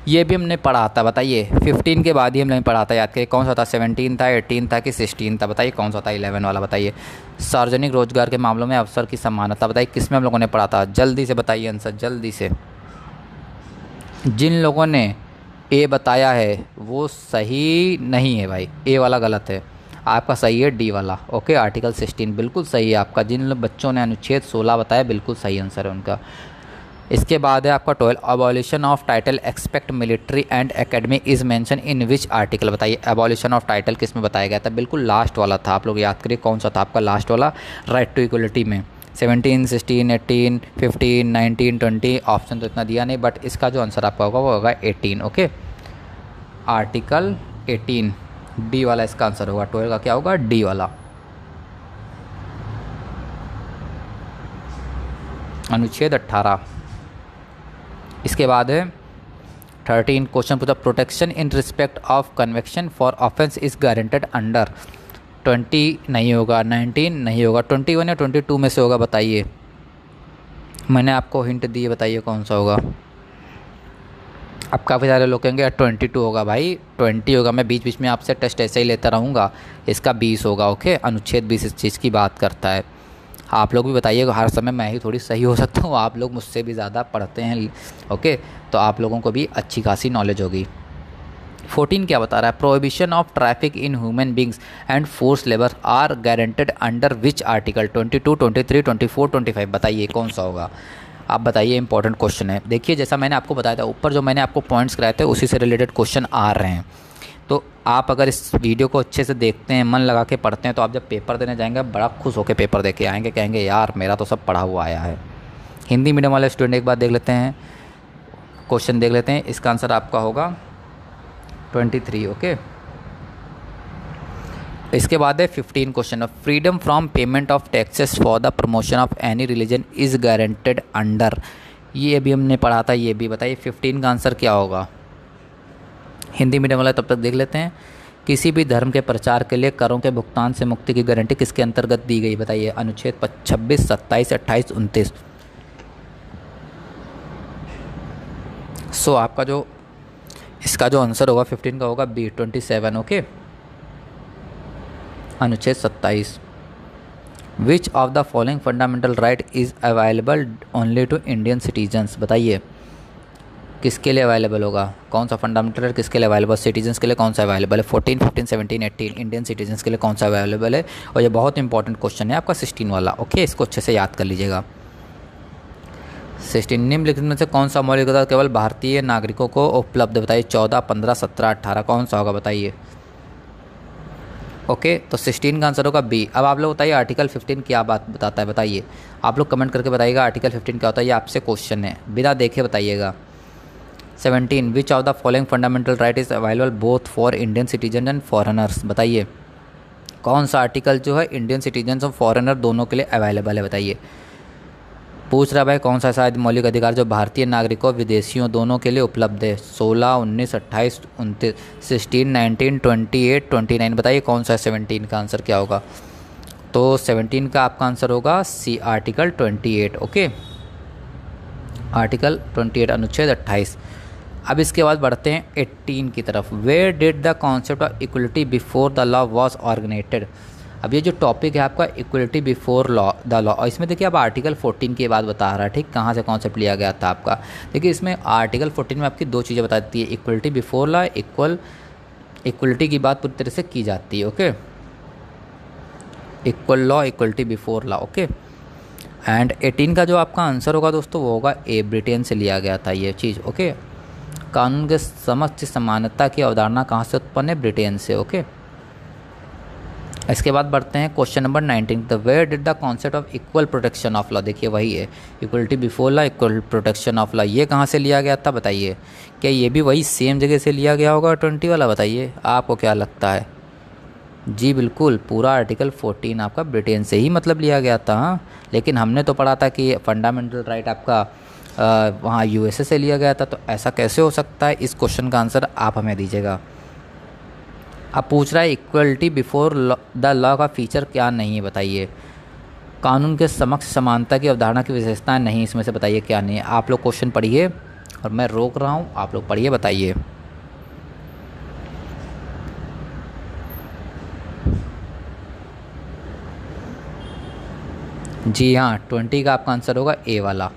ये भी हमने पढ़ा था, बताइए 15 के बाद ही हमने पढ़ा था, याद करिए कौन सा था, 17 था, 18 था कि 16 था, बताइए कौन सा था 11 वाला, बताइए। सार्वजनिक रोजगार के मामलों में अवसर की समानता, बताइए किस में हम लोगों ने पढ़ा था, जल्दी से बताइए आंसर, जल्दी से। जिन लोगों ने A बताया है वो सही नहीं है भाई, A वाला गलत है, आपका सही है D वाला, ओके। आर्टिकल 16 बिल्कुल सही है आपका। जिन बच्चों ने अनुच्छेद 16 बताया बिल्कुल सही आंसर है उनका। इसके बाद है आपका 12 abolition of title expect military and academy is mention in which article, बताइए अबॉलिशन ऑफ टाइटल किस में बताया गया था, बिल्कुल लास्ट वाला था, आप लोग याद करिए कौन सा था आपका लास्ट वाला, राइट टू इक्वलिटी में। 17, 16, 18, 15, 19, 20 ऑप्शन तो इतना दिया नहीं, बट इसका जो आंसर आपका होगा वो होगा 18, ओके। आर्टिकल 18 D वाला इसका आंसर होगा। 12 का क्या होगा, D वाला। अनुच्छेद 18। इसके बाद है 13 क्वेश्चन पूछा, protection in respect of convection for offence is guaranteed under. 20 नहीं होगा, 19 नहीं होगा, 21 या 22 में से होगा, बताइए। मैंने आपको हिंट दी है, बताइए कौन सा होगा। अब काफ़ी सारे लोग कहेंगे 22 होगा, भाई 20 होगा, मैं बीच बीच में आपसे टेस्ट ऐसे ही लेता रहूँगा। इसका 20 होगा, ओके। अनुच्छेद 20 इस चीज़ की बात करता है। आप लोग भी बताइएगा, हर समय मैं ही थोड़ी सही हो सकता हूँ, आप लोग मुझसे भी ज़्यादा पढ़ते हैं, ओके। तो आप लोगों को भी अच्छी खासी नॉलेज होगी। 14 क्या बता रहा है, prohibition of traffic in human beings and force labour are guaranteed under which article. 22, 23, 24, 25 बताइए कौन सा होगा, आप बताइए। इंपॉर्टेंट क्वेश्चन है। देखिए जैसा मैंने आपको बताया था, ऊपर जो मैंने आपको पॉइंट्स कराए थे उसी से रिलेटेड क्वेश्चन आ रहे हैं। तो आप अगर इस वीडियो को अच्छे से देखते हैं, मन लगा के पढ़ते हैं, तो आप जब पेपर देने जाएंगे बड़ा खुश होकर पेपर दे के आएंगे, कहेंगे यार मेरा तो सब पढ़ा हुआ आया है। हिंदी मीडियम वाले स्टूडेंट एक बार देख लेते हैं, क्वेश्चन देख लेते हैं। इसका आंसर आपका होगा 23। ओके, इसके बाद है 15 question. Freedom from payment of taxes for the promotion of any religion is guaranteed under, ये अभी हमने पढ़ा था, ये भी बताइए 15 का आंसर क्या होगा। हिंदी मीडियम वाला तब तक देख लेते हैं। किसी भी धर्म के प्रचार के लिए करों के भुगतान से मुक्ति की गारंटी किसके अंतर्गत दी गई, बताइए। अनुच्छेद 26, 27, 28, 29। सो आपका जो इसका जो आंसर होगा 15 का होगा बी 27। ओके, अनुच्छेद 27। Which of the following fundamental right is available only to Indian citizens, बताइए किसके लिए अवेलेबल होगा, कौन सा फंडामेंटल राइट किसके लिए अवेलेबल, सिटीजन्स के लिए कौन सा अवेलेबल है। 14, 15, 17, 18 इंडियन सिटीजन्स के लिए कौन सा अवेलेबल है। और ये बहुत इंपॉर्टेंट क्वेश्चन है आपका 16 वाला। ओके, इसको अच्छे से याद कर लीजिएगा। 16, निम्नलिखित में से कौन सा मौलिक अधिकार केवल भारतीय नागरिकों को उपलब्ध, बताइए। 14, 15, 17, 18 कौन सा होगा, बताइए। ओके, तो 16 का आंसर होगा बी। अब आप लोग बताइए आर्टिकल 15 क्या बात बताता है, बताइए। आप लोग कमेंट करके बताइएगा आर्टिकल 15 क्या होता है, ये आपसे क्वेश्चन है, बिना देखे बताइएगा। 17, विच of the following fundamental right is available both for Indian citizen and foreigners, बताइए कौन सा आर्टिकल जो है इंडियन सिटीजन और फॉरेनर दोनों के लिए अवेलेबल है, बताइए। पूछ रहा भाई कौन सा शायद मौलिक अधिकार जो भारतीय नागरिकों विदेशियों दोनों के लिए उपलब्ध है। 16, 19, 28, 29, 16, 19, 28, 29, बताइए कौन सा है। 17 का आंसर क्या होगा, तो 17 का आपका आंसर होगा सी, आर्टिकल 28। ओके, आर्टिकल 28 अनुच्छेद 28। अब इसके बाद बढ़ते हैं 18 की तरफ। Where did the concept of equality before the law was organized. अब ये जो टॉपिक है आपका equality before law the law, और इसमें देखिए अब आर्टिकल 14 की बात बता रहा है, ठीक, कहाँ से कॉन्सेप्ट लिया गया था आपका। देखिए इसमें आर्टिकल 14 में आपकी दो चीज़ें बता देती है, इक्वलिटी बिफोर लॉ, इक्वलिटी की बात पूरी तरह से की जाती है। Okay, equal law, equality before law. Okay, and 18 का जो आपका आंसर होगा दोस्तों वो होगा ए, ब्रिटेन से लिया गया था ये चीज़। ओके, कानून के समक्ष समानता की अवधारणा कहाँ से उत्पन्न है, ब्रिटेन से। ओके, इसके बाद बढ़ते हैं question number 19। The where did the concept of equal protection of law, देखिए वही है equality before law, equal protection of law, ये कहाँ से लिया गया था, बताइए। क्या ये भी वही सेम जगह से लिया गया होगा 20 वाला, बताइए आपको क्या लगता है। जी बिल्कुल, पूरा आर्टिकल 14 आपका ब्रिटेन से ही मतलब लिया गया था। हाँ, लेकिन हमने तो पढ़ा था कि फंडामेंटल राइट आपका वहाँ यूएसए से लिया गया था, तो ऐसा कैसे हो सकता है। इस क्वेश्चन का आंसर आप हमें दीजिएगा। अब पूछ रहा है इक्वलिटी बिफोर द लॉ का फीचर क्या नहीं है, बताइए। कानून के समक्ष समानता की अवधारणा की विशेषताएं नहीं, इसमें से बताइए क्या नहीं है। आप लोग क्वेश्चन पढ़िए और मैं रोक रहा हूँ, आप लोग पढ़िए, बताइए। जी हाँ, 20 का आपका आंसर होगा ए वाला।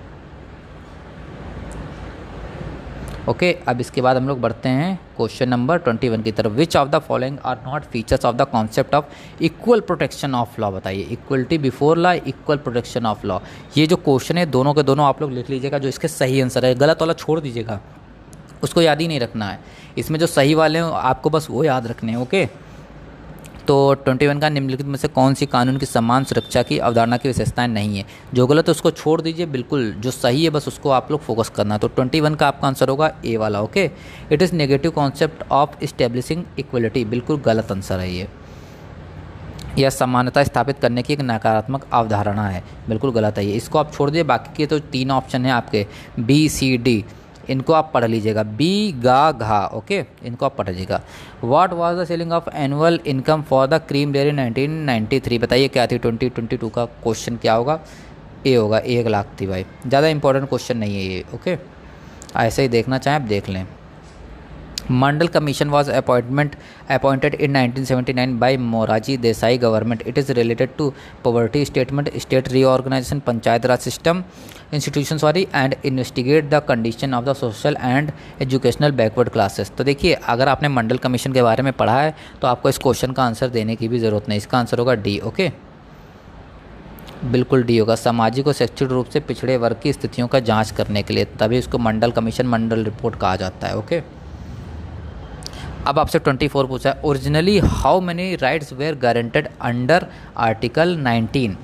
ओके, अब इसके बाद हम लोग बढ़ते हैं क्वेश्चन नंबर 21 की तरफ। Which of the following are not features of the concept of equal protection of law, बताइए। Equality before law, equal protection of law, ये जो क्वेश्चन है दोनों के दोनों आप लोग लिख लीजिएगा। जो इसके सही आंसर है, गलत वाला छोड़ दीजिएगा, उसको याद ही नहीं रखना है। इसमें जो सही वाले हैं आपको बस वो याद रखने हैं। ओके, तो 21 का निम्नलिखित में से कौन सी कानून की समान सुरक्षा की अवधारणा की विशेषताएं नहीं है। जो गलत है उसको छोड़ दीजिए, बिल्कुल जो सही है बस उसको आप लोग फोकस करना। तो 21 का आपका आंसर होगा ए वाला। Okay, it is negative concept of establishing equality, बिल्कुल गलत आंसर है ये। यह समानता स्थापित करने की एक नकारात्मक अवधारणा है, बिल्कुल गलत है ये, इसको आप छोड़ दीजिए। बाकी के तो 3 ऑप्शन हैं आपके बी, सी, डी, इनको आप पढ़ लीजिएगा। बी, गा, घा। ओके, इनको आप पढ़ लीजिएगा। What was the selling of annual income for the cream dairy 1993, बताइए क्या थी। 2022 का क्वेश्चन क्या होगा, ए होगा, 1 लाख थी भाई। ज़्यादा इंपॉर्टेंट क्वेश्चन नहीं है ये। ओके, ऐसे ही देखना चाहें आप देख लें। मंडल commission was appointed in 1979 by Morarji Desai government. It is related to poverty statement, state reorganization, panchayat Raj system institution and investigate the condition of the social and educational backward classes. तो देखिए अगर आपने मंडल कमीशन के बारे में पढ़ा है तो आपको इस क्वेश्चन का आंसर देने की भी ज़रूरत नहीं, इसका आंसर होगा डी। ओके, बिल्कुल डी होगा। सामाजिक और शैक्षिक रूप से पिछड़े वर्ग की स्थितियों का जाँच करने के लिए, तभी इसको मंडल कमीशन, मंडल रिपोर्ट कहा जाता है। ओके, अब आपसे 24 पूछा है, originally how many rights were guaranteed under article 19।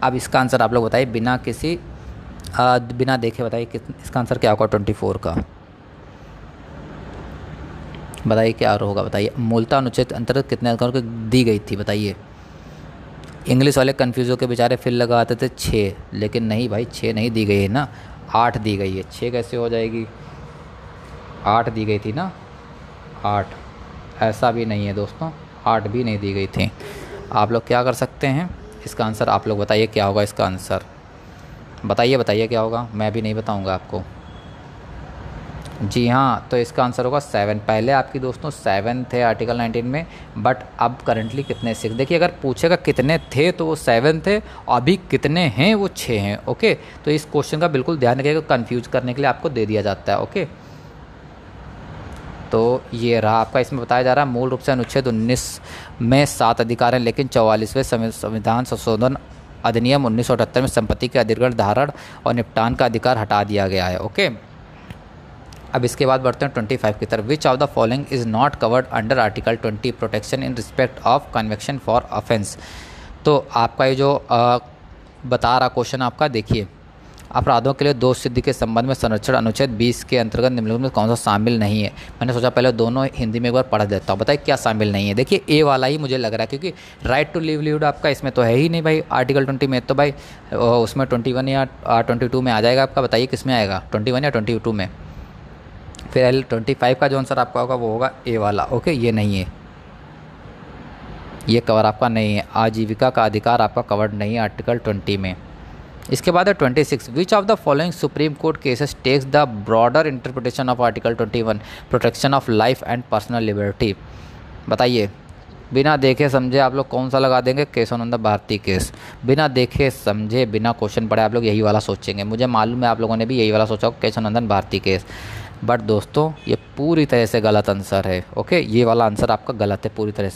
अब इसका आंसर आप लोग बताइए बिना किसी बिना देखे बताइए इसका आंसर क्या होगा 24 का। बताइए क्या होगा, बताइए। मूलतः अनुच्छेद के अंतर्गत कितने अधिकारों को दी गई थी, बताइए। इंग्लिश वाले कन्फ्यूज होकर बेचारे फिर लगाते थे 6, लेकिन नहीं भाई 6 नहीं दी गई है ना, 8 दी गई है। 6 कैसे हो जाएगी, 8 दी गई थी ना, 8। ऐसा भी नहीं है दोस्तों, 8 भी नहीं दी गई थी। आप लोग क्या कर सकते हैं, इसका आंसर आप लोग बताइए क्या होगा इसका आंसर। बताइए क्या होगा, मैं भी नहीं बताऊंगा आपको। जी हाँ, तो इसका आंसर होगा 7। पहले आपकी दोस्तों 7 थे आर्टिकल 19 में, बट अब करंटली कितने 6। देखिए अगर पूछेगा कितने थे तो वो 7 थे, अभी कितने हैं वो 6 हैं। ओके, तो इस क्वेश्चन का बिल्कुल ध्यान रखिएगा, कंफ्यूज करने के लिए आपको दे दिया जाता है। ओके, तो ये रहा आपका, इसमें बताया जा रहा है मूल रूप से अनुच्छेद 19 में 7 अधिकार हैं, लेकिन 44वें संविधान संशोधन अधिनियम 1978 में संपत्ति के अधिग्रहण, धारण और निपटान का अधिकार हटा दिया गया है। ओके, अब इसके बाद बढ़ते हैं 25 की तरफ। Which of the following is not covered under article 20 protection in respect of conviction for offence. तो आपका ये जो बता रहा क्वेश्चन आपका, देखिए अपराधों के लिए दोष सिद्धि के संबंध में संरक्षण अनुच्छेद 20 के अंतर्गत निम्नलिखित में कौन सा शामिल नहीं है। मैंने सोचा पहले दोनों हिंदी में एक बार पढ़ देता हूँ, बताइए क्या शामिल नहीं है। देखिए ए वाला ही मुझे लग रहा है, क्योंकि राइट टू लिवलीहुड आपका इसमें तो है ही नहीं भाई आर्टिकल 20 में, तो भाई उसमें 21 या 22 में आ जाएगा आपका। बताइए किस में आएगा, 21 या 22 में। फिर 25 का जो आंसर आपका होगा वो होगा ए वाला। ओके, ये नहीं है, ये कवर आपका नहीं है। आजीविका का अधिकार आपका कवर्ड नहीं है आर्टिकल 20 में। इसके बाद है 26। Which of the following supreme court cases takes the broader interpretation of article 21 protection of life and personal liberty. बताइए बिना देखे समझे आप लोग कौन सा लगा देंगे, केशवानंद भारती केस। बिना देखे समझे बिना क्वेश्चन पढ़े आप लोग यही वाला सोचेंगे। मुझे मालूम है आप लोगों ने भी यही वाला सोचा होगा, केशवानंदन भारती केस, बट दोस्तों ये पूरी तरह से गलत आंसर है। ओके, ये वाला आंसर आपका गलत है, पूरी तरह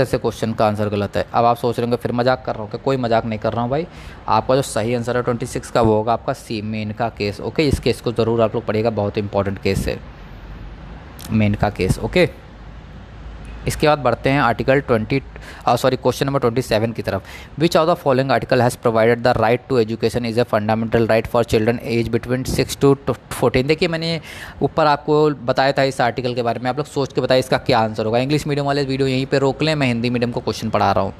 से क्वेश्चन का आंसर गलत है। अब आप सोच रहे होंगे फिर मजाक कर रहा हूँ, कि कोई मजाक नहीं कर रहा हूँ भाई। आपका जो सही आंसर है 26 का वो होगा आपका सी, मेनका केस। ओके, इस केस को ज़रूर आप लोग पढ़िएगा, बहुत इंपॉर्टेंट केस है मेनका केस। ओके, इसके बाद बढ़ते हैं आर्टिकल क्वेश्चन नंबर 27 की तरफ। Which of the following article has provided the right to education is a fundamental right for children age between 6 to 14। देखिए मैंने ऊपर आपको बताया था इस आर्टिकल के बारे में, आप लोग सोच के बताइए इसका क्या आंसर होगा। इंग्लिश मीडियम वाले वीडियो यहीं पर रोक लें, मैं हिंदी मीडियम को क्वेश्चन पढ़ा रहा हूँ।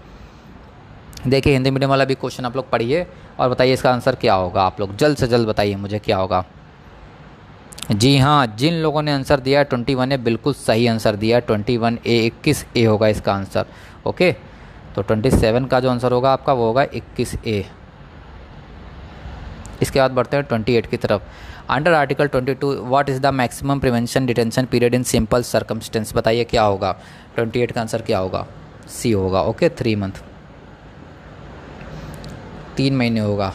देखिए हिंदी मीडियम वाला भी क्वेश्चन आप लोग पढ़िए और बताइए इसका आंसर क्या होगा। आप लोग जल्द से जल्द बताइए मुझे क्या होगा। जी हाँ, जिन लोगों ने आंसर दिया है 21 ने बिल्कुल सही आंसर दिया है, 21A 21A होगा इसका आंसर। ओके, तो 27 का जो आंसर होगा आपका वो होगा 21A। इसके बाद बढ़ते हैं 28 की तरफ। Under article 22 what is the maximum prevention detention period in simple circumstance. बताइए क्या होगा, 28 का आंसर क्या होगा, सी होगा। ओके, 3 मंथ, 3 महीने होगा।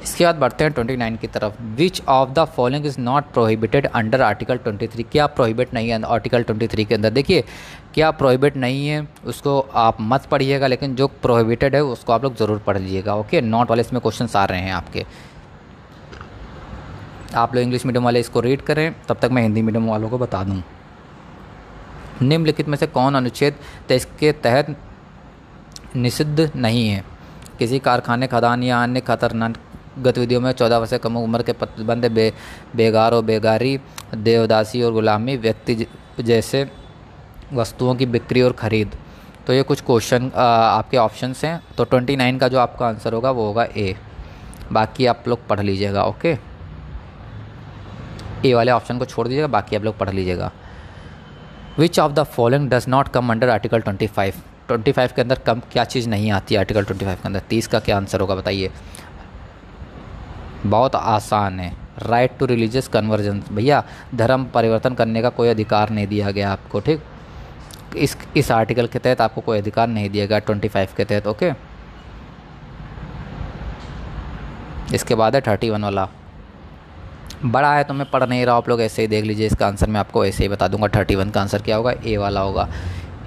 इसके बाद बढ़ते हैं 29 की तरफ। Which of the following is not prohibited under article 23। क्या प्रोहिबिट नहीं है आर्टिकल 23 के अंदर। देखिए क्या प्रोहिबिट नहीं है उसको आप मत पढ़िएगा, लेकिन जो प्रोहिबिटेड है उसको आप लोग ज़रूर पढ़ लीजिएगा। ओके, नॉट वाले इसमें क्वेश्चन आ रहे हैं आपके। आप लोग इंग्लिश मीडियम वाले इसको रीड करें, तब तक मैं हिंदी मीडियम वालों को बता दूँ। निम्नलिखित में से कौन अनुच्छेद 23 के तहत निषिद्ध नहीं है। किसी कारखाने, खदान या अन्य खतरनाक गतिविधियों में 14 वर्ष से कम उम्र के प्रतिबंध, बेगार और बेगारी, देवदासी और गुलामी, व्यक्ति जैसे वस्तुओं की बिक्री और ख़रीद। तो ये कुछ क्वेश्चन आपके ऑप्शंस हैं। तो 29 का जो आपका आंसर होगा वो होगा ए। बाकी आप लोग पढ़ लीजिएगा। ओके, ए वाले ऑप्शन को छोड़ दीजिएगा, बाकी आप लोग पढ़ लीजिएगा। विच of the following does not come under article 25। 25 के अंदर कम क्या चीज़ नहीं आती है आर्टिकल 25 के अंदर। 30 का क्या आंसर होगा बताइए। बहुत आसान है, राइट टू रिलीजियस कन्वर्जन। भैया धर्म परिवर्तन करने का कोई अधिकार नहीं दिया गया आपको, ठीक। इस आर्टिकल के तहत आपको कोई अधिकार नहीं दिया गया 25 के तहत। ओके, इसके बाद है 31 वाला। बड़ा है तो मैं पढ़ नहीं रहा, आप लोग ऐसे ही देख लीजिए। इसका आंसर मैं आपको ऐसे ही बता दूंगा। 31 का आंसर क्या होगा, ए वाला होगा।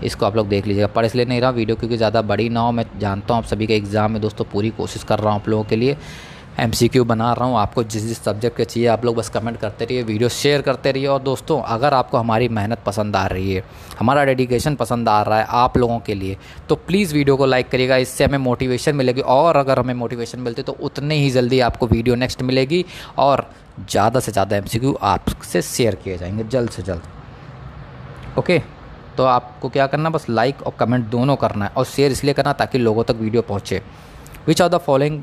इसको आप लोग देख लीजिएगा। पढ़ इसलिए नहीं रहा वीडियो क्योंकि ज़्यादा बड़ी ना हो। मैं जानता हूँ आप सभी के एग्ज़ाम में दोस्तों पूरी कोशिश कर रहा हूँ आप लोगों के लिए। MCQ बना रहा हूँ। आपको जिस जिस सब्जेक्ट के चाहिए आप लोग बस कमेंट करते रहिए, वीडियो शेयर करते रहिए। और दोस्तों अगर आपको हमारी मेहनत पसंद आ रही है, हमारा डेडिकेशन पसंद आ रहा है आप लोगों के लिए, तो प्लीज़ वीडियो को लाइक करिएगा। इससे हमें मोटिवेशन मिलेगी, और अगर हमें मोटिवेशन मिलती तो उतने ही जल्दी आपको वीडियो नेक्स्ट मिलेगी और ज़्यादा से ज़्यादा MCQ आपसे शेयर किए जाएंगे जल्द से जल्द। ओके, तो आपको क्या करना, बस लाइक और कमेंट दोनों करना है, और शेयर इसलिए करना ताकि लोगों तक वीडियो पहुँचे। विच of the following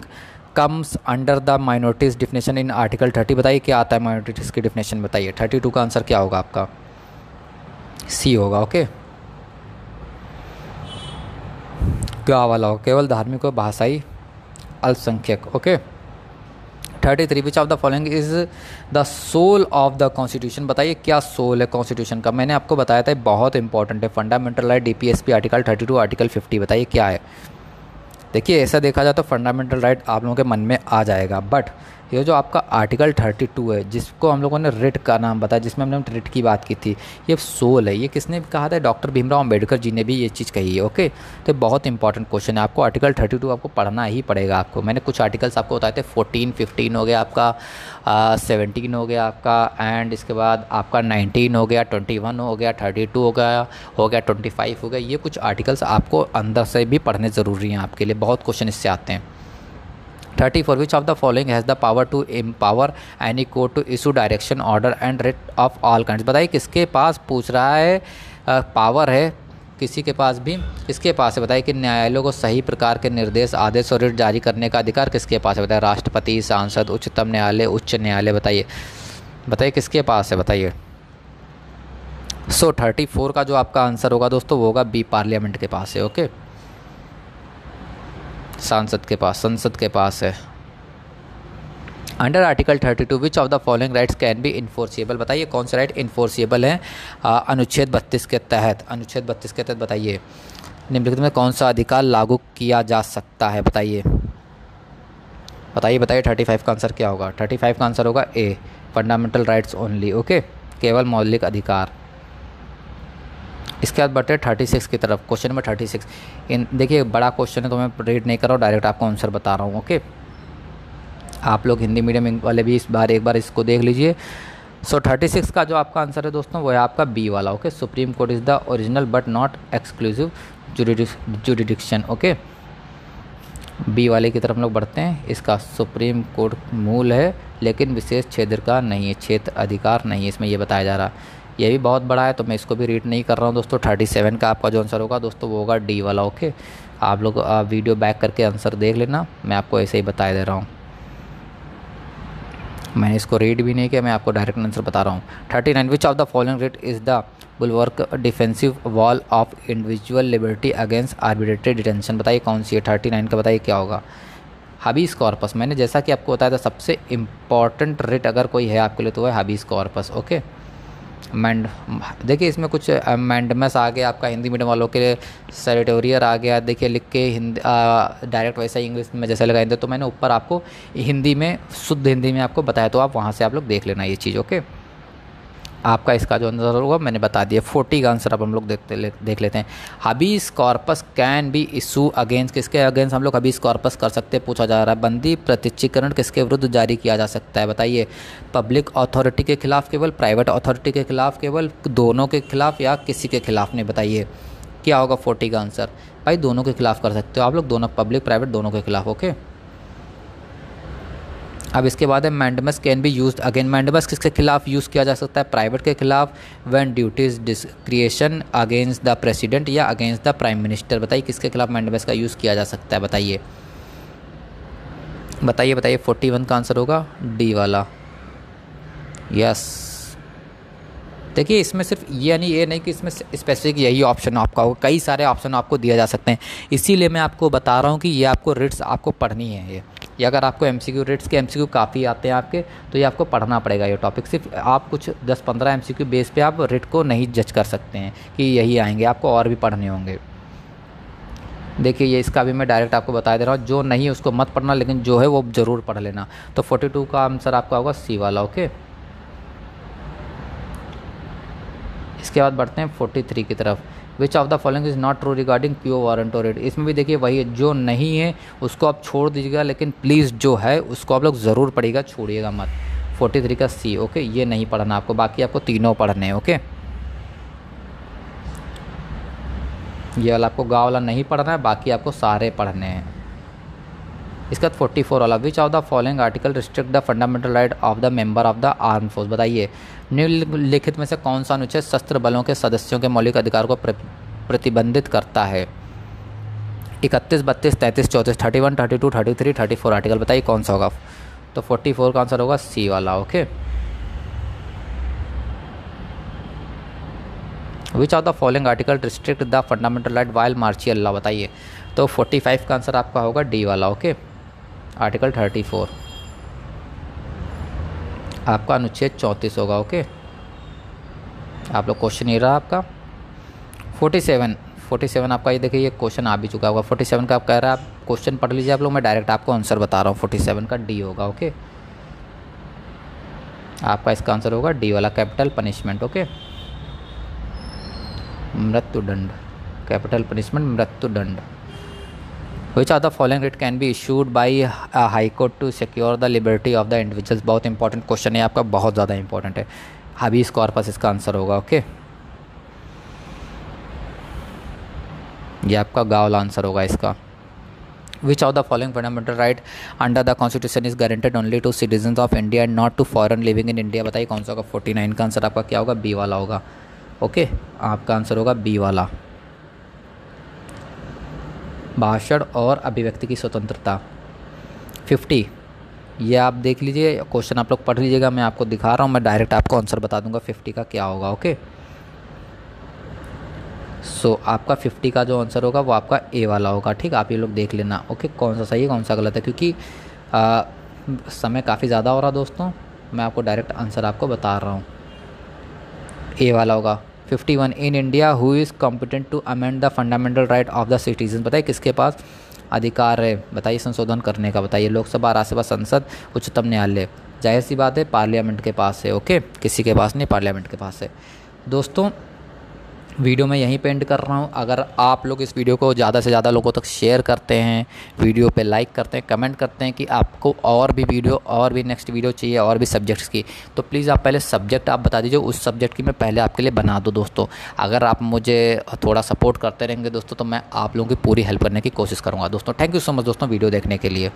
comes under the minorities definition in article 30। बताइए क्या आता है माइनॉरिटीज़ की डिफिनेशन, बताइए। 32 का आंसर क्या होगा आपका, सी होगा। ओके, क्या वाला हो, केवल धार्मिक और भाषाई अल्पसंख्यक। Okay, 33 which of the following is the soul of the constitution. बताइए क्या सोल है कॉन्स्टिट्यूशन का, मैंने आपको बताया था बहुत इंपॉर्टेंट है। Fundamental right, DPSP article 32, article 50, बताइए क्या है। देखिए ऐसा देखा जाए तो फंडामेंटल राइट आप लोगों के मन में आ जाएगा, बट ये जो आपका आर्टिकल 32 है जिसको हम लोगों ने रिट का नाम बताया, जिसमें हमने रिट की बात की थी, ये सोल है। ये किसने कहा था, डॉक्टर भीमराव अंबेडकर जी ने भी ये चीज़ कही है। ओके, तो बहुत इंपॉर्टेंट क्वेश्चन है, आपको आर्टिकल 32 आपको पढ़ना ही पड़ेगा। आपको मैंने कुछ आर्टिकल्स आपको बताए थे, 14, 15 हो गया आपका, 17 हो गया आपका, एंड इसके बाद आपका 19 हो गया, 21 हो गया, 32 हो गया 25 हो गया। ये कुछ आर्टिकल्स आपको अंदर से भी पढ़ने ज़रूरी हैं आपके लिए, बहुत क्वेश्चन इससे आते हैं। 34 which of the following has the power to empower any court to issue direction order and writ of all kinds. बताइए किसके पास पूछ रहा है, पावर है किसी के पास भी, किसके पास है, बताइए कि न्यायालयों को सही प्रकार के निर्देश, आदेश और रिट जारी करने का अधिकार किसके पास है। बताइए राष्ट्रपति, सांसद, उच्चतम न्यायालय, उच्च न्यायालय। बताइए बताइए किसके पास है, बताइए। 34 का जो आपका आंसर होगा दोस्तों वो होगा बी, पार्लियामेंट के पास है। ओके, सांसद के पास, संसद के पास है। Under article 32 which of the following rights can be enforceable. बताइए कौन से राइट इन्फोर्सिएबल हैं अनुच्छेद 32 के तहत। अनुच्छेद 32 के तहत बताइए निम्नलिखित में कौन सा अधिकार लागू किया जा सकता है। बताइए बताइए बताइए 35 का आंसर क्या होगा। 35 का आंसर होगा ए, फंडामेंटल राइट्स ओनली। ओके, केवल मौलिक अधिकार। इसके बाद बढ़ते हैं 36 की तरफ। क्वेश्चन नंबर 36 देखिए बड़ा क्वेश्चन है तो मैं रीड नहीं कर रहा हूँ, डायरेक्ट आपको आंसर बता रहा हूँ। ओके, आप लोग हिंदी मीडियम वाले भी एक बार इसको देख लीजिए। 36 का जो आपका आंसर है दोस्तों वो है आपका बी वाला। Okay, supreme court is the original but not exclusive jurisdiction. Okay, B वाले की तरफ हम लोग बढ़ते हैं। इसका सुप्रीम कोर्ट मूल है लेकिन विशेष क्षेत्राधिकार नहीं है, क्षेत्र अधिकार नहीं है इसमें, ये बताया जा रहा है। ये भी बहुत बड़ा है तो मैं इसको भी रीड नहीं कर रहा हूँ दोस्तों। 37 का आपका जो आंसर होगा दोस्तों वो होगा डी वाला। ओके, आप लोग वीडियो बैक करके आंसर देख लेना, मैं आपको ऐसे ही बता दे रहा हूँ, मैंने इसको रीड भी नहीं किया, मैं आपको डायरेक्ट आंसर बता रहा हूँ। 39 which of the following right is the bulwark defensive wall of individual liberty against arbitrary detention. बताइए कौन सी है 39 का, बताइए क्या होगा। Habeas corpus. मैंने जैसा कि आपको बताया था सबसे इम्पॉर्टेंट रिट अगर कोई है आपके लिए तो है हबीस कॉर्पस। ओके, देखिए इसमें कुछ मैंडमस आ गया आपका हिंदी मीडियम वालों के लिए, सेरेटोरियर आ गया, देखिए लिख के हिंदी डायरेक्ट वैसा ही इंग्लिश में जैसे लगाए थे, तो मैंने ऊपर आपको हिंदी में शुद्ध हिंदी में आपको बताया, तो आप वहाँ से आप लोग देख लेना ये चीज़। ओके, आपका इसका जो आंसर होगा मैंने बता दिया। 40 का आंसर अब हम लोग देख लेते हैं। Habeas corpus can be issue against, किसके अगेंस्ट हम लोग हबीस कॉर्पस कर सकते हैं पूछा जा रहा है। बंदी प्रत्यक्षीकरण किसके विरुद्ध जारी किया जा सकता है। बताइए पब्लिक अथॉरिटी के खिलाफ केवल, प्राइवेट अथॉरिटी के खिलाफ केवल, दोनों के खिलाफ या किसी के खिलाफ नहीं। बताइए क्या होगा 40 का आंसर। भाई दोनों के खिलाफ कर सकते हो आप लोग, दोनों पब्लिक प्राइवेट दोनों के खिलाफ। ओके, अब इसके बाद है mandamus can be used again. Mandamus किसके खिलाफ यूज़ किया जा सकता है, प्राइवेट के खिलाफ, when duties डिस्क्रिएशन against the president या अगेंस्ट द प्राइम मिनिस्टर। बताइए किसके खिलाफ मैंडमस का यूज़ किया जा सकता है। बताइए बताइए बताइए 41 का आंसर होगा डी वाला। यस, देखिए इसमें सिर्फ ये नहीं, ये नहीं कि इसमें स्पेसिफिक यही ऑप्शन आपका होगा, कई सारे ऑप्शन आपको दिया जा सकते हैं। इसीलिए मैं आपको बता रहा हूँ कि ये आपको रिट्स आपको पढ़नी है। ये अगर आपको MCQ रिट्स के MCQ काफ़ी आते हैं आपके, तो ये आपको पढ़ना पड़ेगा ये टॉपिक। सिर्फ आप कुछ 10-15 MCQ बेस पे आप रिट को नहीं जज कर सकते हैं कि यही आएंगे, आपको और भी पढ़ने होंगे। देखिए ये इसका भी मैं डायरेक्ट आपको बता दे रहा हूँ, जो नहीं है उसको मत पढ़ना, लेकिन जो है वो ज़रूर पढ़ लेना। तो 42 का आंसर आपका होगा सी वाला। ओके, इसके बाद बढ़ते हैं 43 की तरफ। Which of the following is not true regarding pure warrant और रेट। इसमें भी देखिए वही है, जो नहीं है उसको आप छोड़ दीजिएगा, लेकिन प्लीज़ जो है उसको आप लोग ज़रूर पढ़िएगा, छोड़िएगा मत। 43 का सी, ओके, ये नहीं पढ़ना आपको, बाकी आपको तीनों पढ़ने हैं, ओके। ये वाला आपको गाँव वाला नहीं पढ़ना है, बाकी आपको सारे पढ़ने हैं। इसका 44 वाला, विच of the following article restrict the fundamental right of the member of the arm force. बताइए निम्नलिखित में से कौन सा अनुच्छेद सशस्त्र बलों के सदस्यों के मौलिक अधिकार को प्रतिबंधित करता है। 31, 32, 33, 34, 31, 32, 33, 34 आर्टिकल, बताइए कौन सा होगा। तो 44 का आंसर होगा सी वाला, okay. Which of the following article restrict the fundamental right while martial law. बताइए, तो 45 का आंसर आपका होगा डी वाला, ओके। आर्टिकल 34 आपका अनुच्छेद 34 होगा, ओके। आप लोग क्वेश्चन ये रहा आपका 47 आपका, ये देखिए ये क्वेश्चन आ भी चुका होगा। 47 का आप कह रहा है, आप क्वेश्चन पढ़ लीजिए आप लोग, मैं डायरेक्ट आपको आंसर बता रहा हूँ। 47 का डी होगा, ओके। आपका इसका आंसर होगा डी वाला, कैपिटल पनिशमेंट, ओके। मृत्युदंड, कैपिटल पनिशमेंट, मृत्युदंड। Which of the following writ can be issued by high court to secure the liberty of the individuals. बहुत इंपॉर्टेंट क्वेश्चन है आपका, बहुत ज़्यादा इंपॉर्टेंट है। हाबीज कॉर्पस इसका आंसर होगा, ओके। ये आपका गाँव वाला आंसर होगा इसका। Which of the following fundamental right under the constitution is guaranteed only to citizens of India and not to foreign living in India. बताइए कौन सा होगा। 49 का आंसर आपका क्या होगा, बी वाला होगा, ओके। आपका आंसर होगा बी वाला। भाषण और अभिव्यक्ति की स्वतंत्रता। 50, ये आप देख लीजिए, क्वेश्चन आप लोग पढ़ लीजिएगा, मैं आपको दिखा रहा हूँ, मैं डायरेक्ट आपको आंसर बता दूंगा 50 का क्या होगा, ओके। सो आपका 50 का जो आंसर होगा वो आपका ए वाला होगा, ठीक। आप ये लोग देख लेना, ओके, कौन सा सही है कौन सा गलत है, क्योंकि समय काफ़ी ज़्यादा हो रहा दोस्तों, मैं आपको डायरेक्ट आंसर आपको बता रहा हूँ। ए वाला होगा। 51, in India who is competent to amend the fundamental right of the citizen. बताइए किसके पास अधिकार है, बताइए संशोधन करने का। बताइए लोकसभा, राज्यसभा, संसद, उच्चतम न्यायालय। जाहिर सी बात है पार्लियामेंट के पास है, ओके, किसी के पास नहीं, पार्लियामेंट के पास है। दोस्तों वीडियो में यहीं पे एंड कर रहा हूँ। अगर आप लोग इस वीडियो को ज़्यादा से ज़्यादा लोगों तक शेयर करते हैं, वीडियो पे लाइक करते हैं, कमेंट करते हैं कि आपको और भी वीडियो और भी नेक्स्ट वीडियो चाहिए और भी सब्जेक्ट्स की, तो प्लीज़ आप पहले सब्जेक्ट आप बता दीजिए, उस सब्जेक्ट की मैं पहले आपके लिए बना दूँ दोस्तों। अगर आप मुझे थोड़ा सपोर्ट करते रहेंगे दोस्तों, तो मैं आप लोगों की पूरी हेल्प करने की कोशिश करूँगा दोस्तों। थैंक यू सो मच दोस्तों वीडियो देखने के लिए।